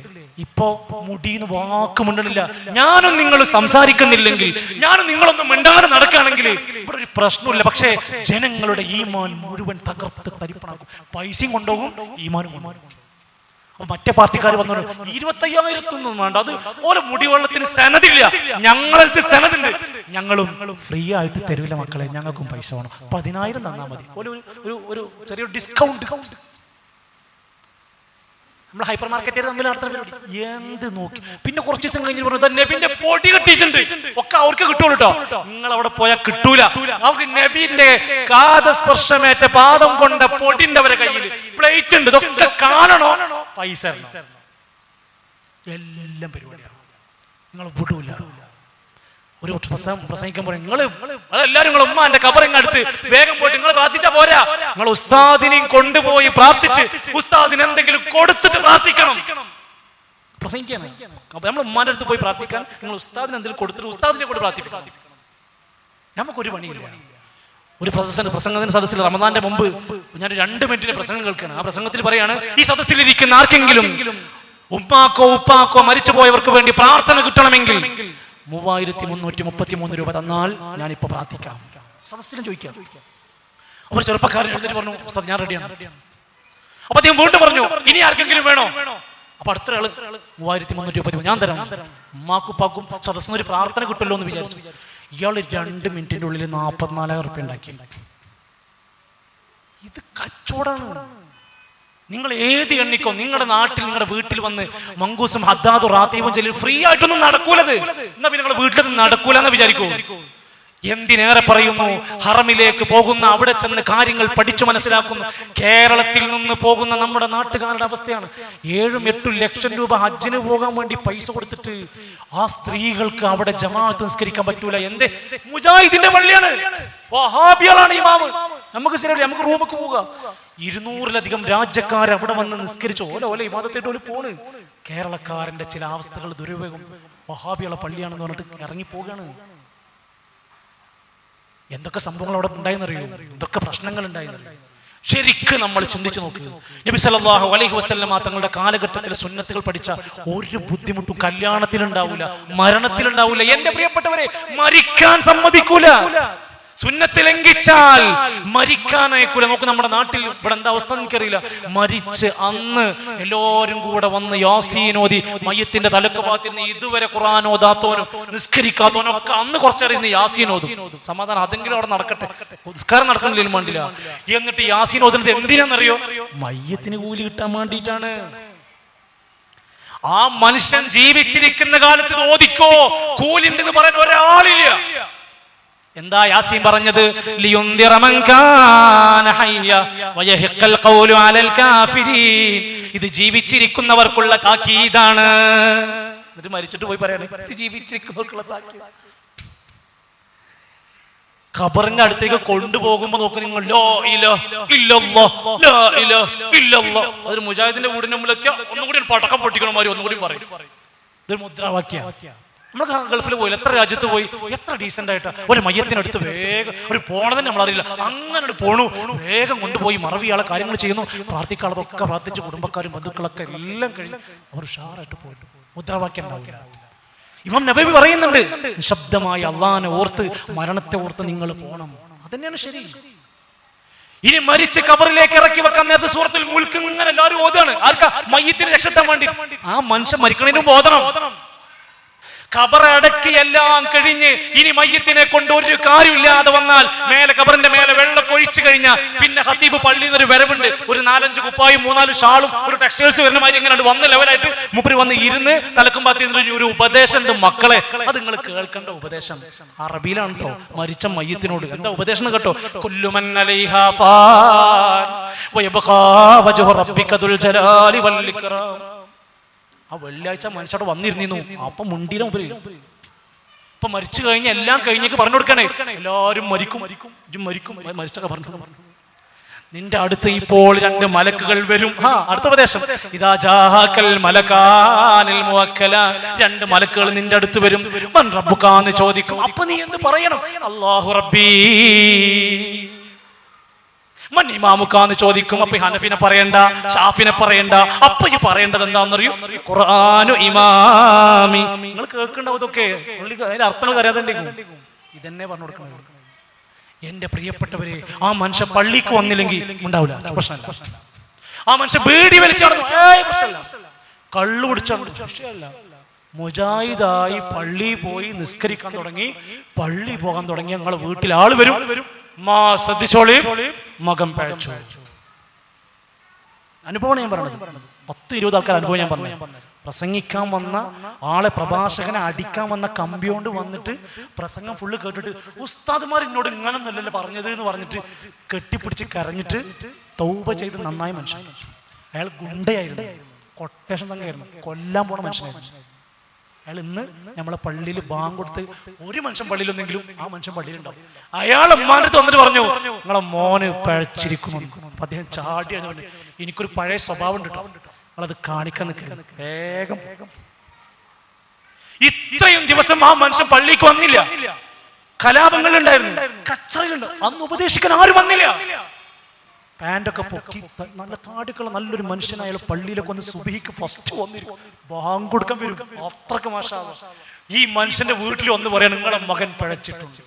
A: ഇപ്പോ മുടിന്ന് വാക്ക് മിണ്ടണില്ല. ഞാനും നിങ്ങൾ സംസാരിക്കുന്നില്ലെങ്കിൽ, ഞാനും നിങ്ങളൊന്നും മിണ്ടാതെ നടക്കുകയാണെങ്കിൽ ഇവിടെ ഒരു പ്രശ്നമില്ല. പക്ഷേ ജനങ്ങളുടെ ഈമാൻ മുഴുവൻ തകർത്ത് തരിപ്പണാക്കും. പൈസയും കൊണ്ടുപോകും, ഈമാനും കൊണ്ടുപോകും. അപ്പൊ മറ്റേ പാർട്ടിക്കാർ വന്നു 25,000 വേണ്ട, അത് ഓരോ മുടിവെള്ളത്തിന് സനദില്ല. ഞങ്ങളടുത്ത് സനതുണ്ട്, ഞങ്ങളും ഫ്രീ ആയിട്ട് തരൂല മക്കളെ, ഞങ്ങൾക്കും പൈസ വേണം. 10,000 തന്നാൽ മതി. ഒരു ചെറിയൊരു ഡിസ്കൗണ്ട്. നമ്മൾ ഹൈപ്പർ മാർക്കറ്റ് തമ്മിൽ നടത്തുന്ന പരിപാടി എന്ത് നോക്കി. പിന്നെ കുറച്ച് ദിവസം കഴിഞ്ഞ് പറഞ്ഞു നബിന്റെ പൊടി കിട്ടിയിട്ടുണ്ട്, ഒക്കെ അവർക്ക് കിട്ടുള്ളൂ കേട്ടോ. നിങ്ങൾ അവിടെ പോയാൽ കിട്ടൂല. അവർക്ക് നബിന്റെ കാതസ്പർശമേറ്റ പാദം കൊണ്ട പൊടിന്റെ അവരെ കയ്യിൽ പ്ലേറ്റ് ഉണ്ട്, ഇതൊക്കെ കാണണോ? പൈസ എല്ലാം പരിപാടിയാണ്. നിങ്ങൾ വിടൂല. ഒരു പ്രസംഗിക്കാൻ പറയും, എല്ലാവരും നിങ്ങൾ ഉമ്മാന്റെ കബറിങ്ങടുത്ത് വേഗം പോയിട്ട് നിങ്ങൾ പ്രാർത്ഥിച്ചാ പോരാ, നിങ്ങൾ ഉസ്താദിനെയും കൊണ്ടുപോയി പ്രാർത്ഥിച്ച് ഉസ്താദിന് എന്തെങ്കിലും കൊടുത്തിട്ട് പ്രാർത്ഥിക്കണം. പ്രസംഗിക്കാണ്. നമ്മൾ ഉമ്മാന്റെ അടുത്ത് പോയി പ്രാർത്ഥിക്കാൻ നിങ്ങൾ ഉസ്താദിന് എന്തെങ്കിലും കൊടുത്തിട്ട് ഉസ്താദിനെ കൊണ്ട് പ്രാർത്ഥിക്കണം. നമുക്കൊരു പണിയില്ല. ഒരു പ്രസംഗത്തിന് സദസ്സിൽ റമദാന്റെ മുമ്പ് ഞാൻ 2 മിനിറ്റിന്റെ പ്രസംഗം കേൾക്കുകയാണ്. ആ പ്രസംഗത്തിൽ പറയാണ്, ഈ സദസ്സിലിരിക്കുന്ന ആർക്കെങ്കിലും ഉപ്പാക്കോ ഉപ്പാക്കോ മരിച്ചുപോയവർക്ക് വേണ്ടി പ്രാർത്ഥന കിട്ടണമെങ്കിൽ 3,333 രൂപ തന്നാൽ ഞാനിപ്പോ പ്രാർത്ഥിക്കാം. സദസ്സിലും ചോദിക്കാം. അവർ ചെറുപ്പക്കാരൻ എഴുന്നേറ്റ് പറഞ്ഞു, ഉസ്താദ് ഞാൻ റെഡിയാണ്. അപ്പൊ അദ്ദേഹം വീണ്ടും പറഞ്ഞു, ഇനി ആർക്കെങ്കിലും വേണോ? അപ്പൊ അടുത്ത ആള് 3,333 ഞാൻ തരാം. ഉമ്മാക്കുപ്പാക്കും സദസ്സിന് ഒരു പ്രാർത്ഥന കിട്ടുമല്ലോ എന്ന് വിചാരിച്ചു. ഇയാള് 2 മിനിറ്റിന്റെ ഉള്ളിൽ 44,000 ഉറുപ്പിക ഉണ്ടാക്കി. ഇത് കച്ചവടാണ്. നിങ്ങൾ ഏത് എണ്ണിക്കോ, നിങ്ങളുടെ നാട്ടിൽ നിങ്ങളുടെ വീട്ടിൽ വന്ന് മങ്കൂസും ഹദ്ദാദും റാത്തീബും ചൊല്ലി ഫ്രീ ആയിട്ടൊന്നും നടക്കൂലത്. എന്നാ പിന്നെ നിങ്ങളുടെ വീട്ടിൽ നടക്കൂല എന്ന് വിചാരിക്കൂ. എന്തിനേറെ പറയുന്നു, ഹറമിലേക്ക് പോകുന്ന, അവിടെ ചെന്ന് കാര്യങ്ങൾ പഠിച്ചു മനസ്സിലാക്കുന്നു. കേരളത്തിൽ നിന്ന് പോകുന്ന നമ്മുടെ നാട്ടുകാരുടെ അവസ്ഥയാണ്. 7-8 ലക്ഷം രൂപ ഹജ്ജിന് പോകാൻ വേണ്ടി പൈസ കൊടുത്തിട്ട് ആ സ്ത്രീകൾക്ക് അവിടെ ജമാഅത്ത് നിസ്കരിക്കാൻ പറ്റൂല. എന്തേ? മുജാഹിദിന്റെ പള്ളിയാണ്, വഹാബികളാണ് ഇമാമ്. നമുക്ക് ശരിയല്ല, നമുക്ക് റൂമൊക്കെ പോവുക. 200-ലധികം രാജ്യക്കാർ അവിടെ വന്ന് നിസ്കരിച്ചു. ഓല ഇമാദത്തായിട്ട് ഒരു പോണ്. കേരളക്കാരന്റെ ചില അവസ്ഥകൾ ദുരുപയോഗം. വഹാബികളെ പള്ളിയാണെന്ന് പറഞ്ഞിട്ട് ഇറങ്ങി പോവുകയാണ്. എന്തൊക്കെ സംഭവങ്ങൾ അവിടെ ഉണ്ടായെന്നറിയൂ, എന്തൊക്കെ പ്രശ്നങ്ങൾ ഉണ്ടായെന്നറിയൂ. ശരിക്കും നമ്മൾ ചിന്തിച്ചു നോക്കുക. നബി സല്ലല്ലാഹു അലൈഹി വസല്ലമ തങ്ങളുടെ കാലഘട്ടത്തിൽ സുന്നത്തുകൾ പഠിച്ച ഒരു ബുദ്ധിമുട്ടും കല്യാണത്തിലുണ്ടാവില്ല, മരണത്തിലുണ്ടാവില്ല. എന്റെ പ്രിയപ്പെട്ടവരെ, മരിക്കാൻ സമ്മതിക്കൂല. സുന്നത്ത് ലംഘിച്ചാൽ മരിക്കാനായിക്കൂല. നമുക്ക് നമ്മുടെ നാട്ടിൽ ഇവിടെ എന്താ അവസ്ഥ എനിക്കറിയില്ല. മരിച്ച് അന്ന് എല്ലാവരും കൂടെ വന്ന് യാസീൻ ഓതി മയ്യത്തിന്റെ തലക്ക് ഭാഗത്തിരുന്ന് ഇതുവരെ ഖുർആൻ ഓതാത്തോനും നിസ്കരിക്കാത്തോനും ഒക്കെ അന്ന് കുറച്ചറിയുന്ന യാസീൻ ഓതും. സമാധാനം, അതെങ്കിലും അവിടെ നടക്കട്ടെ. നിസ്കാരം നടക്കണില്ല വേണ്ടില്ല. എന്നിട്ട് യാസീൻ ഓതുന്നത് എന്തിനാണെന്നറിയോ? മയ്യത്തിന് കൂലി കിട്ടാൻ വേണ്ടിയിട്ടാണ്. ആ മനുഷ്യൻ ജീവിച്ചിരിക്കുന്ന കാലത്ത് ഇത് ഓതിക്കോ, കൂലി ഉണ്ടെന്ന് പറയാൻ ഒരാളില്ല. എന്താ യാസീൻ പറഞ്ഞത്? ലിയുൻദിറ മൻ കാന ഹയ്യ വയഹിഖൽ ഖൗലു അലൽ കാഫിരീൻ. ഇത് ജീവിച്ചിരിക്കുന്നവർക്കുള്ള താക്കീതാണ്. എന്നിട്ട് മരിച്ചിട്ട് പോയി പറയാണ് ഇത് ജീവിച്ചിരിക്കുന്നവർക്കുള്ള താക്കീത്. ഖബറിന്റെ അടുത്തേക്ക് കൊണ്ടുപോകുമ്പോ നോക്ക് നിങ്ങൾ, ലാ ഇലാഹ ഇല്ലല്ലാഹ് ലാ ഇലാഹ ഇല്ലല്ലാഹ്. അതൊരു മുജാഹിദിന്റെ വീടിന്റെ മുമ്പിലെത്തിയ ഒന്നും കൂടി പടക്കം പൊട്ടിക്കണമാര് ഒന്നും കൂടി പറയും. ഇതൊരു മുദ്രാവാക്യ. നമ്മൾ ഗൾഫിൽ പോയി, എത്ര രാജ്യത്ത് പോയി, എത്ര ഡീസന്റ് ആയിട്ട് ഒരു മയ്യത്തിനടുത്ത് വേഗം ഒരു പോണതന്നെ നമ്മളറിയില്ല, അങ്ങനെ പോണു, വേഗം കൊണ്ടുപോയി മറവിയാളെ കാര്യങ്ങൾ ചെയ്യുന്നു. പ്രാർത്ഥിക്കാളതൊക്കെ പ്രാർത്ഥിച്ച് കുടുംബക്കാരും ബന്ധുക്കളൊക്കെ എല്ലാം കഴിഞ്ഞ് അവർ ഉഷാറായിട്ട് പോയിട്ട് മുദ്രാവാക്യം ഉണ്ടാവില്ല. ഇമാം നബവി പറയുന്നുണ്ട്, നിശബ്ദമായി അള്ളാനെ ഓർത്ത് മരണത്തെ ഓർത്ത് നിങ്ങൾ പോണം. അതന്നെയാണ് ശരി. ഇനി മരിച്ച് കബറിലേക്ക് ഇറക്കി വെക്കാൻ നേരത്തെ സൂറത്തുൽ മുൽക്ക് ഇങ്ങനെ എല്ലാവരും ഓതാണ്. ആർക്കാ? മയ്യത്തിന് രക്ഷപ്പെടാൻ വേണ്ടി. ആ മനുഷ്യൻ മരിക്കണതിന് മുമ്പ് ഓതണം. ഖബറടക്കി എല്ലാം കഴിഞ്ഞ് ഇനി മയ്യത്തിനെ കൊണ്ട് ഒരു കാര്യമില്ലാതെ വന്നാൽ മേലെ ഖബറിന്റെ മേലെ വെള്ളം ഒഴിച്ചു കഴിഞ്ഞാൽ പിന്നെ ഖതീബ് പള്ളിയിൽ നിന്നൊരു വരവുണ്ട്. ഒരു 4-5 കുപ്പായും 3-4 ഷാളും ഒരു ടെക്സ്റ്റൈൽസ് വരുന്ന മാതിരി ഇങ്ങനെ വന്ന് ലെവലായിട്ട് മൂപ്പര് വന്ന് ഇരുന്ന് തലക്കും പാത്തി ഒരു ഉപദേശം ഉണ്ട് മക്കളെ, അത് നിങ്ങൾ കേൾക്കേണ്ട ഉപദേശം. അറബിയിലാണ് കേട്ടോ, മരിച്ച മയ്യത്തിനോട് എന്താ ഉപദേശം കേട്ടോ? കുല്ലുമൻ അലൈഹാ ഫാൻ വയബ്ഖാ വജ്ഹു റബ്ബിക ദുൽ ജലാലി വൽ ഇക്റാം. ആ വെള്ളിയാഴ്ച മനുഷ്യവിടെ വന്നിരുന്നു. അപ്പൊ മുണ്ടിയിലെ മുമ്പിൽ ഇപ്പൊ മരിച്ചു കഴിഞ്ഞ എല്ലാം കഴിഞ്ഞേക്ക് പറഞ്ഞു കൊടുക്കണേ, എല്ലാവരും മരിക്കും മരിക്കും മരിച്ചൊക്കെ പറഞ്ഞു. നിന്റെ അടുത്ത് ഇപ്പോൾ 2 മലക്കുകൾ വരും. അടുത്ത ഉപദേശം, ഇദാ ജാഅകൽ മലകാനിൽ മുവക്കലാൻ. 2 മലക്കുകൾ നിന്റെ അടുത്ത് വരും. മൻ റബ്ബുക എന്ന് ചോദിക്കും. അപ്പൊ നീ എന്ത് പറയണം? അല്ലാഹു റബ്ബീ. മൻ ഇമാമുക്കാന്ന് ചോദിക്കും. അപ്പൊ ഹനഫിനെ പറയണ്ട, ഷാഫിനെ പറയണ്ട. അപ്പൊ ഈ പറയേണ്ടത് എന്താണെന്നറിയോ? ഖുർആനു ഇമാമി. നിങ്ങൾ കേൾക്കണ്ടാവും ഇതൊക്കെ, അതിന്റെ അർത്ഥങ്ങൾ അറിയാതെ ഇതന്നെ പറഞ്ഞു കൊടുക്കണം. എന്റെ പ്രിയപ്പെട്ടവരെ, ആ മനുഷ്യൻ പള്ളിക്ക് വന്നില്ലെങ്കിൽ ഉണ്ടാവില്ല, പ്രശ്നമല്ല. ആ മനുഷ്യൻ ബീഡി വലിച്ചാണ്, പ്രശ്നമല്ല. കള്ളു കുടിച്ചാണ്, പ്രശ്നമല്ല. മുജാഹിദായി പള്ളി പോയി നിസ്കരിക്കാൻ തുടങ്ങി, പള്ളി പോകാൻ തുടങ്ങി, ഞങ്ങളെ വീട്ടിൽ ആള് വരും. ശ്രദ്ധിച്ചോളി, മകം പഴച്ചു. അനുഭവം ഞാൻ പറഞ്ഞത്, 10-20 ആൾക്കാർ അനുഭവം ഞാൻ പറഞ്ഞു. പ്രസംഗിക്കാൻ വന്ന ആളെ, പ്രഭാഷകനെ അടിക്കാൻ വന്ന കമ്പിയോണ്ട് വന്നിട്ട് പ്രസംഗം ഫുള്ള് കേട്ടിട്ട് ഉസ്താദ്മാർ എന്നോട് ഇങ്ങനൊന്നുമല്ലല്ലോ പറഞ്ഞത് എന്ന് പറഞ്ഞിട്ട് കെട്ടിപ്പിടിച്ച് കരഞ്ഞിട്ട് തൗബ ചെയ്ത് നന്നായ മനുഷ്യൻ. അയാൾ ഗുണ്ടയായിരുന്നു, കൊട്ടേഷൻ സംഘമായിരുന്നു, കൊല്ലാൻ പോണ മനുഷ്യനായിരുന്നു. അയാൾ ഇന്ന് നമ്മളെ പള്ളിയിൽ ബാങ്ക് കൊടുത്ത് ഒരു മനുഷ്യൻ പള്ളിയിലൊന്നെങ്കിലും ആ മനുഷ്യൻ പള്ളിയിലുണ്ടാവും. അയാൾ ഉമ്മാൻ്റെ അടുത്ത് വന്നിട്ട് പറഞ്ഞു, നിങ്ങളെ മോന് പഴച്ചിരിക്കുന്നു. അപ്പൊ അദ്ദേഹം ചാടി പറഞ്ഞു, എനിക്കൊരു പഴയ സ്വഭാവം ഉണ്ട് കേട്ടോ, നിങ്ങളത് കാണിക്കാൻ നിൽക്കരുത്, വേഗം. ഇത്രയും ദിവസം ആ മനുഷ്യൻ പള്ളിക്ക് വന്നില്ല. കലാപങ്ങളുണ്ടായിരുന്നു, കച്ചറയിലുണ്ട്. അന്ന് ഉപദേശിക്കാൻ ആരും വന്നില്ല. പാൻ്റൊക്കെ പൊക്കി നല്ല താടിക്കുള്ള നല്ലൊരു മനുഷ്യനായ പള്ളിയിലൊക്കെ വന്ന് സുബഹിക്ക് ഫസ്റ്റ് വന്നിരും, ബാങ്ക് കൊടുക്കാൻ വരും. അത്രക്ക് മാഷാ. ഈ മനുഷ്യന്റെ വീട്ടിൽ വന്ന് പറയാൻ നിങ്ങളെ മകൻ പഴച്ചിട്ടുണ്ട്.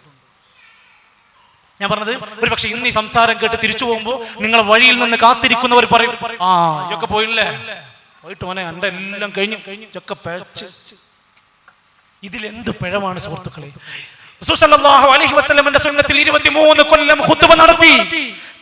A: ഞാൻ പറഞ്ഞത്, ഒരു പക്ഷെ ഇന്ന് ഈ സംസാരം കേട്ട് തിരിച്ചു പോകുമ്പോ നിങ്ങളെ വഴിയിൽ നിന്ന് കാത്തിരിക്കുന്നവർ പറയും, ആ ഇതൊക്കെ പോയില്ലേ, പോയിട്ട് മോനെ എന്റെ എല്ലാം കഴിഞ്ഞു, ഇതൊക്കെ പഴച്ച്. ഇതിലെന്ത് പിഴവാണ് സുഹൃത്തുക്കളെ? റസൂൽ സല്ലല്ലാഹു അലൈഹി വസല്ലമയുടെ സുന്നത്തിൽ 23 കൊല്ലം ഖുത്ബ നടത്തി.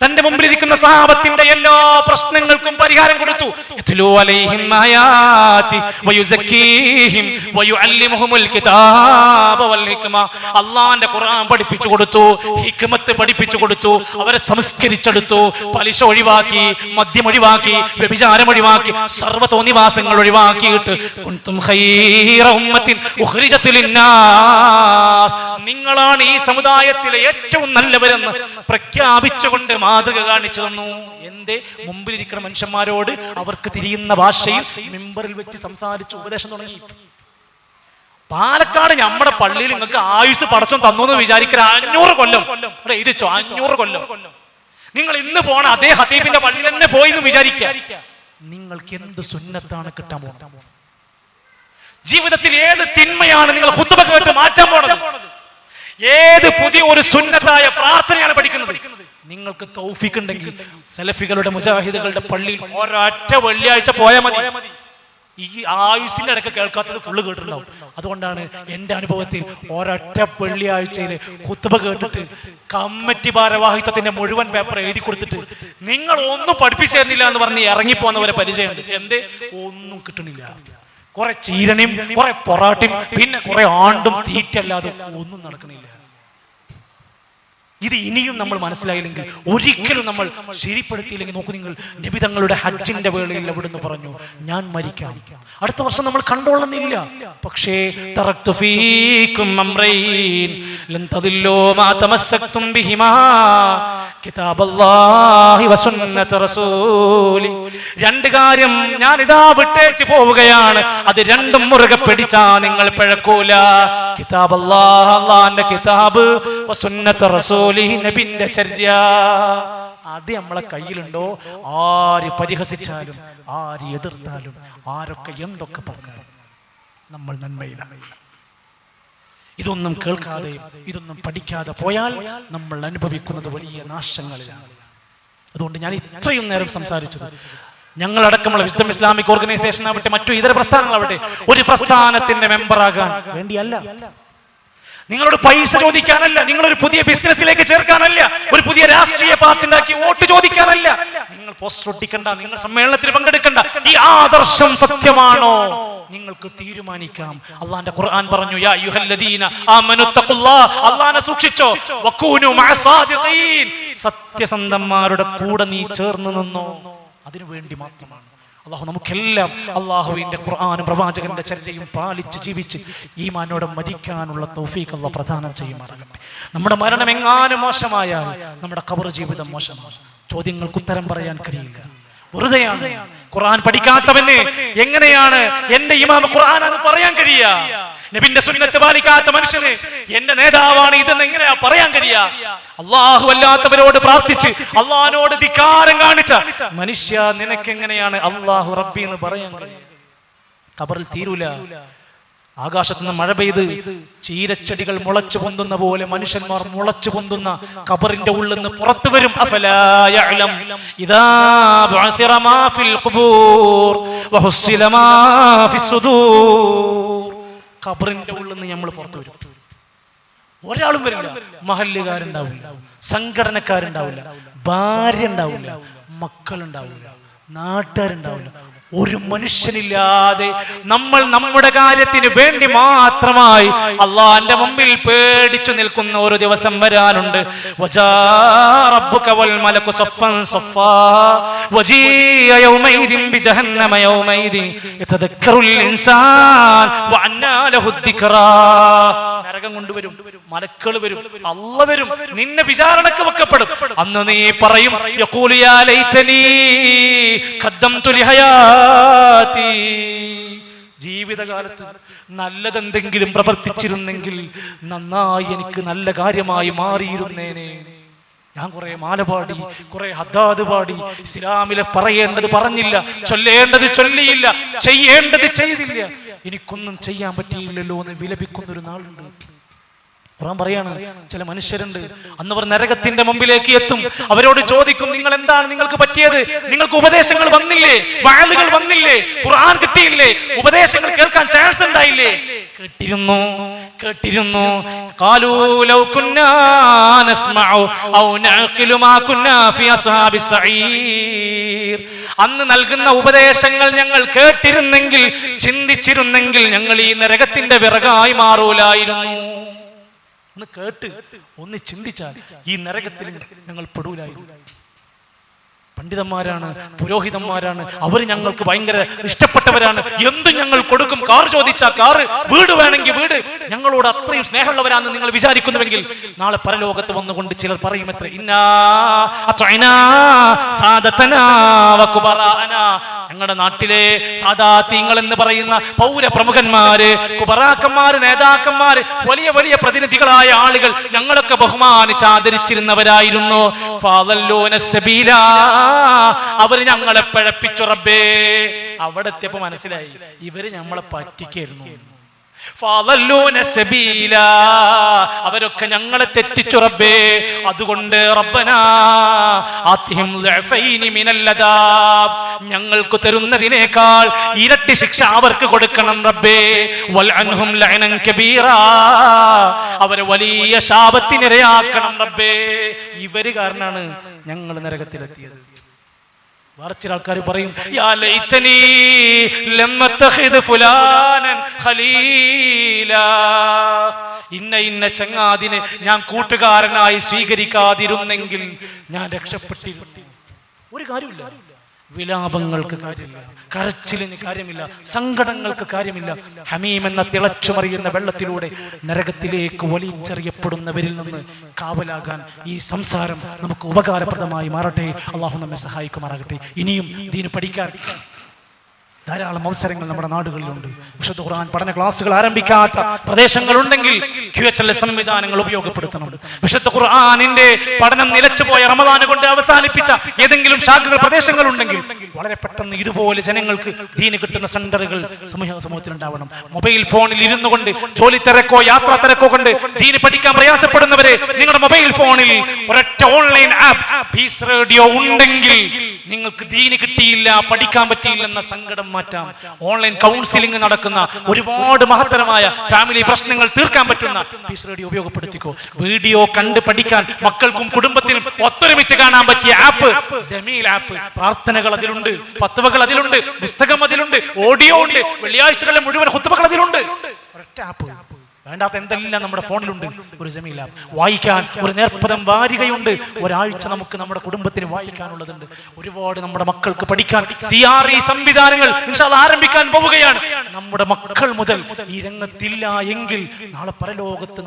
A: തന്റെ മുമ്പിലിരിക്കുന്ന സഹാബത്തിന്റെ എല്ലാ പ്രശ്നങ്ങൾക്കും പരിഹാരം കൊടുത്തു. യത്ലൂ അലൈഹിം ആയാതി വയുസക്കീഹിം വയുഅല്ലിമുഹുൽ കിതാബ വൽ ഹിക്മ. അല്ലാഹുവിന്റെ ഖുർആൻ പഠിപ്പിച്ചു കൊടുത്തു, ഹിക്മത്ത് പഠിപ്പിച്ചു കൊടുത്തു, അവരെ സംസ്കരിച്ചെടുത്തു. പലിശ ഒഴിവാക്കി, മദ്യം ഒഴിവാക്കി, വ്യഭിചാരം ഒഴിവാക്കി, സർവ്വതോന്നിവാസങ്ങൾ ഒഴിവാക്കിയിട്ട് കുൻതും ഖൈറ ഉമ്മത്തിൻ ഉഖ്രിജത് ലിന്നാസ്, നിങ്ങളാണ് ഈ സമുദായത്തിലെ ഏറ്റവും നല്ലവരെന്ന് പ്രഖ്യാപിച്ചുകൊണ്ട് മാതൃക കാണിച്ചു തന്നു. എന്റെ മുമ്പിലിരിക്കുന്ന മനുഷ്യന്മാരോട് അവർക്ക് തിരിയുന്ന ഭാഷയിൽ മിമ്പറിൽ വെച്ച് സംസാരിച്ച് ഉപദേശം തുടങ്ങി. പാലക്കാട് നമ്മുടെ പള്ളിയിൽ നിങ്ങൾക്ക് ആയുസ് പടച്ചോൻ തന്നു എന്ന് വിചാരിക്കുക. 500 കൊല്ലം ഇത് 500 കൊല്ലം നിങ്ങൾ ഇന്ന് പോണ അതേ ഹതീബിന്റെ പള്ളിയിൽ തന്നെ പോയി എന്ന് വിചാരിക്കുക. നിങ്ങൾക്ക് എന്ത് സുന്നത്താണ് കിട്ടാൻ പോകുന്നത്? ജീവിതത്തിൽ ഏത് തിന്മയാണ് നിങ്ങൾ ഖുത്ബ കേട്ട് മാറ്റാൻ പോണത്? ഏത് പുതിയ ഒരു സുന്നത്തായ പ്രാർത്ഥനയാണ് പഠിക്കുന്നത്? നിങ്ങൾക്ക് തൗഫീഖ് ഉണ്ടെങ്കിൽ സലഫികളുടെ മുജാഹിദുകളുടെ പള്ളിയിൽ ഒരൊറ്റ വെള്ളിയാഴ്ച പോയാൽ മതി. ഈ ആയുസിന്റെ ഇടയ്ക്ക് കേൾക്കാത്തത് ഫുള്ള് കേട്ടിട്ടുണ്ടാവും. അതുകൊണ്ടാണ് എൻ്റെ അനുഭവത്തിൽ ഒരൊറ്റ വെള്ളിയാഴ്ചയിൽ ഖുത്ബ കേട്ടിട്ട് കമ്മിറ്റി ഭാരവാഹിത്വത്തിന്റെ മുഴുവൻ പേപ്പർ എഴുതി കൊടുത്തിട്ട് നിങ്ങൾ ഒന്നും പഠിപ്പിച്ചു തരുന്നില്ല എന്ന് പറഞ്ഞ് ഇറങ്ങിപ്പോന്നവരെ പരിചയമുണ്ട്. എന്തേ? ഒന്നും കിട്ടണില്ല. കുറെ ചീരണിയും കുറെ പൊറാട്ടയും പിന്നെ കുറെ ആണ്ടും തീറ്റല്ലാതെ ഒന്നും നടക്കണില്ല. ഇത് ഇനിയും നമ്മൾ മനസ്സിലായില്ലെങ്കിൽ, ഒരിക്കലും നമ്മൾ ശരിപ്പെടുത്തിയില്ലെങ്കിൽ, നോക്കൂ നിങ്ങൾ, നബി തങ്ങളുടെ ഹജ്ജിന്റെ വേളയിൽ എവിടുന്ന് പറഞ്ഞു, ഞാൻ മരിക്കാം, അടുത്ത വർഷം നമ്മൾ കണ്ടോളുന്നില്ല. പക്ഷേ തറക്തു ഫീകും അംറൈൻ ലൻ തദില്ലൂ മാ തമസ്സക്തും ബിഹിമാ കിതാബല്ലാഹി വസുന്നത റസൂലി. രണ്ട് കാര്യം ഞാൻ ഇതാ വിട്ടേച്ച് പോവുകയാണ്, അത് രണ്ടും മുറുകെ പിടിച്ചാ നിങ്ങൾ പിഴക്കൂല. കിതാബല്ലാഹ്, അല്ലാഹുവിന്റെ കിതാബ്, വസുന്നത റസൂലി, നബിന്റെ ചര്യ. അത് നമ്മളെ കയ്യിലുണ്ടോ? ആര് പരിഹസിച്ചാലും ആര് എതിർത്താലും ആരൊക്കെ എന്തൊക്കെ പറഞ്ഞാലും നമ്മൾ നന്മയിലാണ്. ഇതൊന്നും കേൾക്കാതെ ഇതൊന്നും പഠിക്കാതെ പോയാൽ നമ്മൾ അനുഭവിക്കുന്നത് വലിയ നാശങ്ങളിലാണ്. അതുകൊണ്ട് ഞാൻ ഇത്രയും നേരം സംസാരിച്ചത്, ഞങ്ങളടക്കമുള്ള വിസ്ഡം ഇസ്ലാമിക് ഓർഗനൈസേഷൻ ആവട്ടെ, മറ്റു ഇതര പ്രസ്ഥാനങ്ങളാവട്ടെ, ഒരു പ്രസ്ഥാനത്തിന്റെ മെമ്പറാകാൻ വേണ്ടിയല്ല, നിങ്ങളോട് പൈസ ചോദിക്കാനല്ല, നിങ്ങളൊരു പുതിയ ബിസിനസ്സിലേക്ക് ചേർക്കാനല്ല, ഒരു പുതിയ രാഷ്ട്രീയ പാർട്ടി ഉണ്ടാക്കി വോട്ട് ചോദിക്കാനല്ല, നിങ്ങൾ പോസ്റ്റർ ഒട്ടിക്കണ്ട, നിങ്ങൾ സമ്മേളനത്തിൽ പങ്കെടുക്കണ്ട. ഈ ആദർശം സത്യമാണോ നിങ്ങൾക്ക് തീരുമാനിക്കാം. അള്ളാന്റെ ഖുർആൻ പറഞ്ഞു, യാ അയ്യുഹല്ലദീന ആമനു തഖുല്ലാഹ്, അല്ലാഹനെ സൂക്ഷിച്ചോ, വകൂനു മഅസാദിഖീൻ, സത്യസന്ധന്മാരുടെ കൂടെ നീ ചേർന്ന് നിന്നോ. അതിനു വേണ്ടി മാത്രമാണ്. അള്ളാഹു നമുക്കെല്ലാം അള്ളാഹുവിന്റെ ഖുർആനും പ്രവാചകന്റെ ചര്യയും പാലിച്ച് ജീവിച്ച് ഈമാനോടെ മരിക്കാനുള്ള തൗഫീഖ് അല്ലാഹു പ്രദാനം ചെയ്യുമാറാകട്ടെ. നമ്മുടെ മരണം എങ്ങാനും മോശമായാൽ നമ്മുടെ ഖബർ ജീവിതം മോശമാണ്. ചോദ്യങ്ങൾക്ക് ഉത്തരം പറയാൻ കഴിയില്ല, വെറുതെയാണ്. ഖുർആൻ പഠിക്കാത്തവന് എങ്ങനെയാണ് എന്റെ ഇമാം ഖുർആൻ എന്ന് പറയാൻ കഴിയുക? നബിന്റെ സുന്നത്ത് പാലിക്കാത്ത മനുഷ്യന് എന്റെ നേതാവാണ് ഇതെന്ന് എങ്ങനെയാ പറയാൻ കഴിയുക? അള്ളാഹു അല്ലാത്തവരോട് പ്രാർത്ഥിച്ച് അള്ളാഹിനോട് ധിക്കാരം കാണിച്ച മനുഷ്യ, നിനക്കെങ്ങനെയാണ് അള്ളാഹു റബ്ബി എന്ന് പറയാൻ കഴിയുക? ഖബറിൽ തീരൂല. ആകാശത്ത് നിന്ന് മഴ പെയ്ത് ചീരച്ചെടികൾ മുളച്ചു പൊന്തുന്ന പോലെ മനുഷ്യന്മാർ മുളച്ചു പൊന്തുന്ന ഖബറിന്റെ ഉള്ളിൽ നിന്ന് പുറത്തു വരും. അഫലാ യഅലം ഇദാ ബുഅസിറ മാ ഫിൽ ഖുബൂർ വഹുസ്സില മാ ഫിസ് സുദൂർ. ഖബറിന്റെ ഉള്ളിൽ നിന്ന് നമ്മൾ പുറത്തു വരും. ഒരാളും വരില്ല. മഹല്ലുകാരുണ്ടാവില്ല, സംഘടനക്കാരുണ്ടാവില്ല, ഭാര്യ ഉണ്ടാവില്ല, മക്കളുണ്ടാവില്ല, നാട്ടുകാരുണ്ടാവില്ല. ഒരു മനുഷ്യനില്ലാതെ നമ്മൾ നമ്മുടെ കാര്യത്തിന് വേണ്ടി മാത്രമായി അള്ളാന്റെ മുമ്പിൽ പേടിച്ചു നിൽക്കുന്ന ഒരു ദിവസം വരാനുണ്ട്. വജാ റബ്ബുക വൽ മലകു സഫൻ സഫാ വജീഅ യൗമൈദിൻ ബിജഹന്നമ യൗമൈദിൻ യതദക്കറുൽ ഇൻസാൻ വഅന്നാ ലഹു ദിക്റാ. നരകം കൊണ്ടുവരും, മലക്കുകൾ വരും, അല്ലാഹ് വരും, നിന്നെ വിചാരണക്ക് വെക്കപ്പെടും. അന്ന് നീ പറയും, യഖൂലു യാ ലൈതനി ഖദ്ദംതു ലിഹയാ, ജീവിതകാലത്ത് നല്ലതെന്തെങ്കിലും പ്രവർത്തിച്ചിരുന്നെങ്കിൽ നന്നായി, എനിക്ക് നല്ല കാര്യമായി മാറിയിരുന്നേനെ. ഞാൻ കുറെ മാല പാടി, കുറെ ഹദ്ദാദ് പാടി, ഇസ്ലാമിലെ പറയേണ്ടത് പറഞ്ഞില്ല, ചൊല്ലേണ്ടത് ചൊല്ലിയില്ല, ചെയ്യേണ്ടത് ചെയ്തില്ല, എനിക്കൊന്നും ചെയ്യാൻ പറ്റിയില്ലല്ലോ എന്ന് വിലപിക്കുന്നൊരു നാളുണ്ട്. ഖുർആൻ പറയാണ്, ചില മനുഷ്യരുണ്ട്, അന്നവർ നരകത്തിന്റെ മുമ്പിലേക്ക് എത്തും. അവരോട് ചോദിക്കും, നിങ്ങൾ എന്താണ് നിങ്ങൾക്ക് പറ്റിയത്? നിങ്ങൾക്ക് ഉപദേശങ്ങൾ വന്നില്ലേ? വഅലുകൾ വന്നില്ലേ? ഖുർആൻ കിട്ടിയില്ലേ? ഉപദേശങ്ങൾ കേൾക്കാൻ ചാൻസ് ഉണ്ടായില്ലേ? കേട്ടിരുന്നു. ഖാലൂ ലൗ കുന്നാ നസ്മഉ ഔ നഅഖിലു മാ കുന്നാ ഫി അസ്ഹാബിസ് സഈർ. അന്ന് നൽകുന്ന ഉപദേശങ്ങൾ ഞങ്ങൾ കേട്ടിരുന്നെങ്കിൽ, ചിന്തിച്ചിരുന്നെങ്കിൽ ഞങ്ങൾ ഈ നരകത്തിന്റെ വിറകായി മാറൂലായിരുന്നു. ഒന്ന് കേട്ട് ഒന്ന് ചിന്തിച്ചാൽ ഈ നരകത്തിൽ ഞങ്ങൾ പെടൂലായിരുന്നു. പണ്ഡിതന്മാരാണ്, പുരോഹിതന്മാരാണ്, അവർ ഞങ്ങൾക്ക് ഭയങ്കര ഇഷ്ടപ്പെട്ടവരാണ്, എന്ത് ഞങ്ങൾ കൊടുക്കും. കാർ ചോദിച്ചാൽ കാറ്, വീട് വേണമെങ്കിൽ വീട്, ഞങ്ങളോട് അത്രയും സ്നേഹമുള്ളവരാണെന്ന് നിങ്ങൾ വിചാരിക്കുന്നുവെങ്കിൽ നാളെ പരലോകത്ത് വന്നുകൊണ്ട് ചിലർ പറയും, എത്ര ഞങ്ങളുടെ നാട്ടിലെ സാദാത്യങ്ങൾ എന്ന് പറയുന്ന പൗരപ്രമുഖന്മാര്, കുബറാക്കന്മാര്, നേതാക്കന്മാര്, വലിയ വലിയ പ്രതിനിധികളായ ആളുകൾ ഞങ്ങളൊക്കെ ബഹുമാനിച്ച് ആദരിച്ചിരുന്നവരായിരുന്നു. അവര് ഞങ്ങളെ പിഴപ്പിച്ചു റബ്ബേ. അവിടെ എത്തിയപ്പോ മനസ്സിലായി ഇവര് നമ്മളെ പറ്റിക്കായിരുന്നു. ഫളല്ലൂന സബീല, അവരൊക്കെ ഞങ്ങളെ തെറ്റിച്ചു റബ്ബേ. അതുകൊണ്ട് റബ്ബനാ ആതിഹിം ളഅഫൈനി മിനൽ അദാബ്, ഞങ്ങൾക്ക് തരുന്നതിനേക്കാൾ ഇരട്ടി ശിക്ഷ അവർക്ക് കൊടുക്കണം റബ്ബേ. വൽഅൻഹും ലഅനൻ കബീറാ, അവരെ വലിയ ശാപത്തിനിരയാക്കണം റബ്ബേ. ഇവര് കാരണമാണ് ഞങ്ങൾ നരകത്തിലെത്തിയത്. വേറെ ചില ആൾക്കാർ പറയും, യാ ലൈതനി ലം അത്തഖിദ് ഫുലാനൻ ഖലീലാ, ഇന്ന ചങ്ങാതിനെ ഞാൻ കൂട്ടുകാരനായി സ്വീകരിക്കാതിരുന്നെങ്കിൽ ഞാൻ രക്ഷപ്പെട്ടിരുന്നു. ഒരു കാര്യമില്ല, വിലാപങ്ങൾക്ക് കാര്യമില്ല, കരച്ചിലിന് കാര്യമില്ല, സങ്കടങ്ങൾക്ക് കാര്യമില്ല. ഹമീം എന്ന തിളച്ചുമറിയുന്ന വെള്ളത്തിലൂടെ നരകത്തിലേക്ക് വലിച്ചെറിയപ്പെടുന്നവരിൽ നിന്ന് കാവലാകാൻ ഈ സംസാരം നമുക്ക് ഉപകാരപ്രദമായി മാറട്ടെ. അള്ളാഹു നമ്മെ സഹായിക്കുമാറാകട്ടെ. ഇനിയും ദീന് പഠിക്കാൻ ധാരാളം അവസരങ്ങൾ നമ്മുടെ നാടുകളിലുണ്ട്. വിശുദ്ധ ഖുർആൻ പഠന ക്ലാസുകൾ ആരംഭിക്കാത്ത പ്രദേശങ്ങളുണ്ടെങ്കിൽ QHLS സംവിധാനങ്ങൾ ഉപയോഗപ്പെടുത്തണം. വിശുദ്ധ ഖുർആനിന്റെ പഠനം നിലച്ചുപോയ റമദാൻ കൊണ്ട് അവസാനിപ്പിച്ച ഏതെങ്കിലും ശാഖകൾ പ്രദേശങ്ങളുണ്ടെങ്കിൽ വളരെ പെട്ടെന്ന് ഇതുപോലെ ജനങ്ങൾക്ക് ദീന് കിട്ടുന്ന സെന്ററുകൾ സമൂഹത്തിൽ ഉണ്ടാവണം. മൊബൈൽ ഫോണിൽ ഇരുന്നു കൊണ്ട് ജോലി തിരക്കോ യാത്രാ തിരക്കോ കൊണ്ട് ദീന് പഠിക്കാൻ പ്രയാസപ്പെടുന്നവരെ, നിങ്ങളുടെ മൊബൈൽ ഫോണിൽ ഒരൊറ്റ ഓൺലൈൻ ആപ്പ് പീസ് റേഡിയോ ഉണ്ടെങ്കിൽ നിങ്ങൾക്ക് ദീന് കിട്ടിയില്ല, പഠിക്കാൻ പറ്റിയില്ലെന്ന സങ്കടം മാറ്റാം. ഓൺലൈൻ കൗൺസിലിംഗ് നടക്കുന്ന ഒരുപാട് മഹത്തരമായ ഫാമിലി പ്രശ്നങ്ങൾ തീർക്കാൻ പറ്റുന്ന പീസ് റേഡിയോ ഉപയോഗപ്പെടുത്തിക്കോ. വീഡിയോ കണ്ട് പഠിക്കാൻ മക്കൾക്കും കുടുംബത്തിനും ഒത്തൊരുമിച്ച് കാണാൻ പറ്റിയ ആപ്പ് ജമീൽ ആപ്പ്. പ്രാർത്ഥനകൾ അതിലുണ്ട്, ഫത്വകൾ അതിലുണ്ട്, പുസ്തകം അതിലുണ്ട്, ഓഡിയോ ഉണ്ട്, വെള്ളിയാഴ്ചകളിലെ മുഴുവൻ ഖുത്ബകൾ അതിലുണ്ട്. ഒരൊറ്റ ആപ്പ്, വേണ്ടാത്ത എന്തെല്ലാം നമ്മുടെ ഫോണിലുണ്ട്. ഒരു ജമീൽ ആപ്പ് വായിക്കാൻ ഒരു നേർപ്പദം വാരികയുണ്ട്. ഒരാഴ്ച നമുക്ക് നമ്മുടെ കുടുംബത്തിന് വായിക്കാനുള്ളതുണ്ട്. ഒരുപാട് നമ്മുടെ മക്കൾക്ക് പഠിക്കാൻ CRE സംവിധാനങ്ങൾ ഇൻഷാല്ലാഹ് ആരംഭിക്കാൻ പോവുകയാണ്. നമ്മുടെ മക്കൾ മുതൽ ഈ രംഗത്തില്ല എങ്കിൽ നാളെ പരലോകത്ത്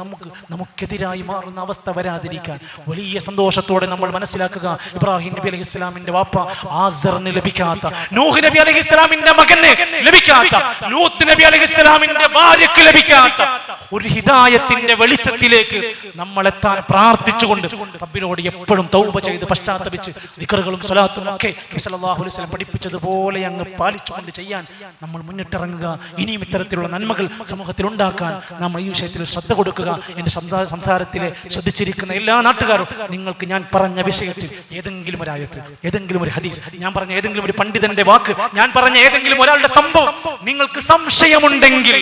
A: നമുക്കെതിരായി മാറുന്ന അവസ്ഥ വരാതിരിക്കാൻ വലിയ സന്തോഷത്തോടെ നമ്മൾ മനസ്സിലാക്കുക. ഇബ്രാഹിം നബി അലൈഹി ഇസ്ലാമിന്റെ വാപ്പ ആസറിന് ലഭിക്കാത്ത, നൂഹ് നബി അലൈഹി ഇസ്ലാമിന്റെ മകന് ലഭിക്കാത്ത, ലൂത്ത് നബി അലൈഹി ഇസ്ലാമിന്റെ ഭാര്യക്ക് ലഭിക്കാത്ത ഒരു ഹിദായത്തിന്റെ വെളിച്ചത്തിലേക്ക് നമ്മൾ എത്താൻ പ്രാർത്ഥിച്ചുകൊണ്ട് റബ്ബിനോട് എപ്പോഴും തൗബ ചെയ്ത് പശ്ചാത്തപിച്ച് ദിക്റുകളും സ്വലാത്തും ഒക്കെ നബി സല്ലല്ലാഹു അലൈഹി വസല്ലം പഠിപ്പിച്ചതുപോലെ അങ്ങ് പാലിച്ചുകൊണ്ട് ചെയ്യാൻ നമ്മൾ മുന്നിട്ടിറങ്ങുക. ഇനിയും ഇത്തരത്തിലുള്ള നന്മകൾ സമൂഹത്തിൽ ഉണ്ടാക്കാൻ നമ്മൾ ഈ വിഷയത്തിൽ ശ്രദ്ധ കൊടുക്കുക. എന്റെ സംസാരത്തിലെ ശ്രദ്ധിച്ചിരിക്കുന്ന എല്ലാ നാട്ടുകാരും, നിങ്ങൾക്ക് ഞാൻ പറഞ്ഞ വിഷയത്തിൽ ഏതെങ്കിലും ഒരു ആയത്ത്, ഏതെങ്കിലും ഒരു ഹദീസ്, ഞാൻ പറഞ്ഞ ഏതെങ്കിലും ഒരു പണ്ഡിതന്റെ വാക്ക്, ഞാൻ പറഞ്ഞ ഏതെങ്കിലും ഒരാളുടെ സംഭവം നിങ്ങൾക്ക് സംശയമുണ്ടെങ്കിൽ,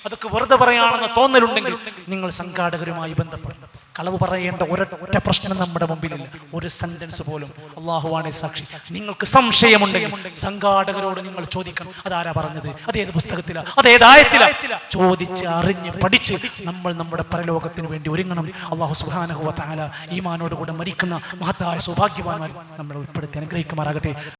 A: അതൊക്കെ വെറുതെ പറയാണെന്ന് തോന്നലുണ്ടെങ്കിൽ നിങ്ങൾ സംഘാടകരുമായി ബന്ധപ്പെടും. കളവ് പറയേണ്ട ഒരൊറ്റ പ്രശ്നം നമ്മുടെ മുമ്പിലില്ല, ഒരു സെന്റൻസ് പോലും. അള്ളാഹുവാണേ സാക്ഷി. നിങ്ങൾക്ക് സംശയമുണ്ടെങ്കിൽ സംഘാടകരോട് നിങ്ങൾ ചോദിക്കണം, അതാരാ പറഞ്ഞത്, അതേത് പുസ്തകത്തിലാ, അതേതായത്തിലാ, ചോദിച്ച് അറിഞ്ഞ് പഠിച്ച് നമ്മൾ നമ്മുടെ പരലോകത്തിന് വേണ്ടി ഒരുങ്ങണം. അള്ളാഹു സുബ്ഹാനഹു വ തആല ഈമാനോടുകൂടെ മരിക്കുന്ന മഹത്തായ സൗഭാഗ്യവാന്മാർ നമ്മളെ ഉൾപ്പെടുത്തി അനുഗ്രഹിക്കുമാറാകട്ടെ.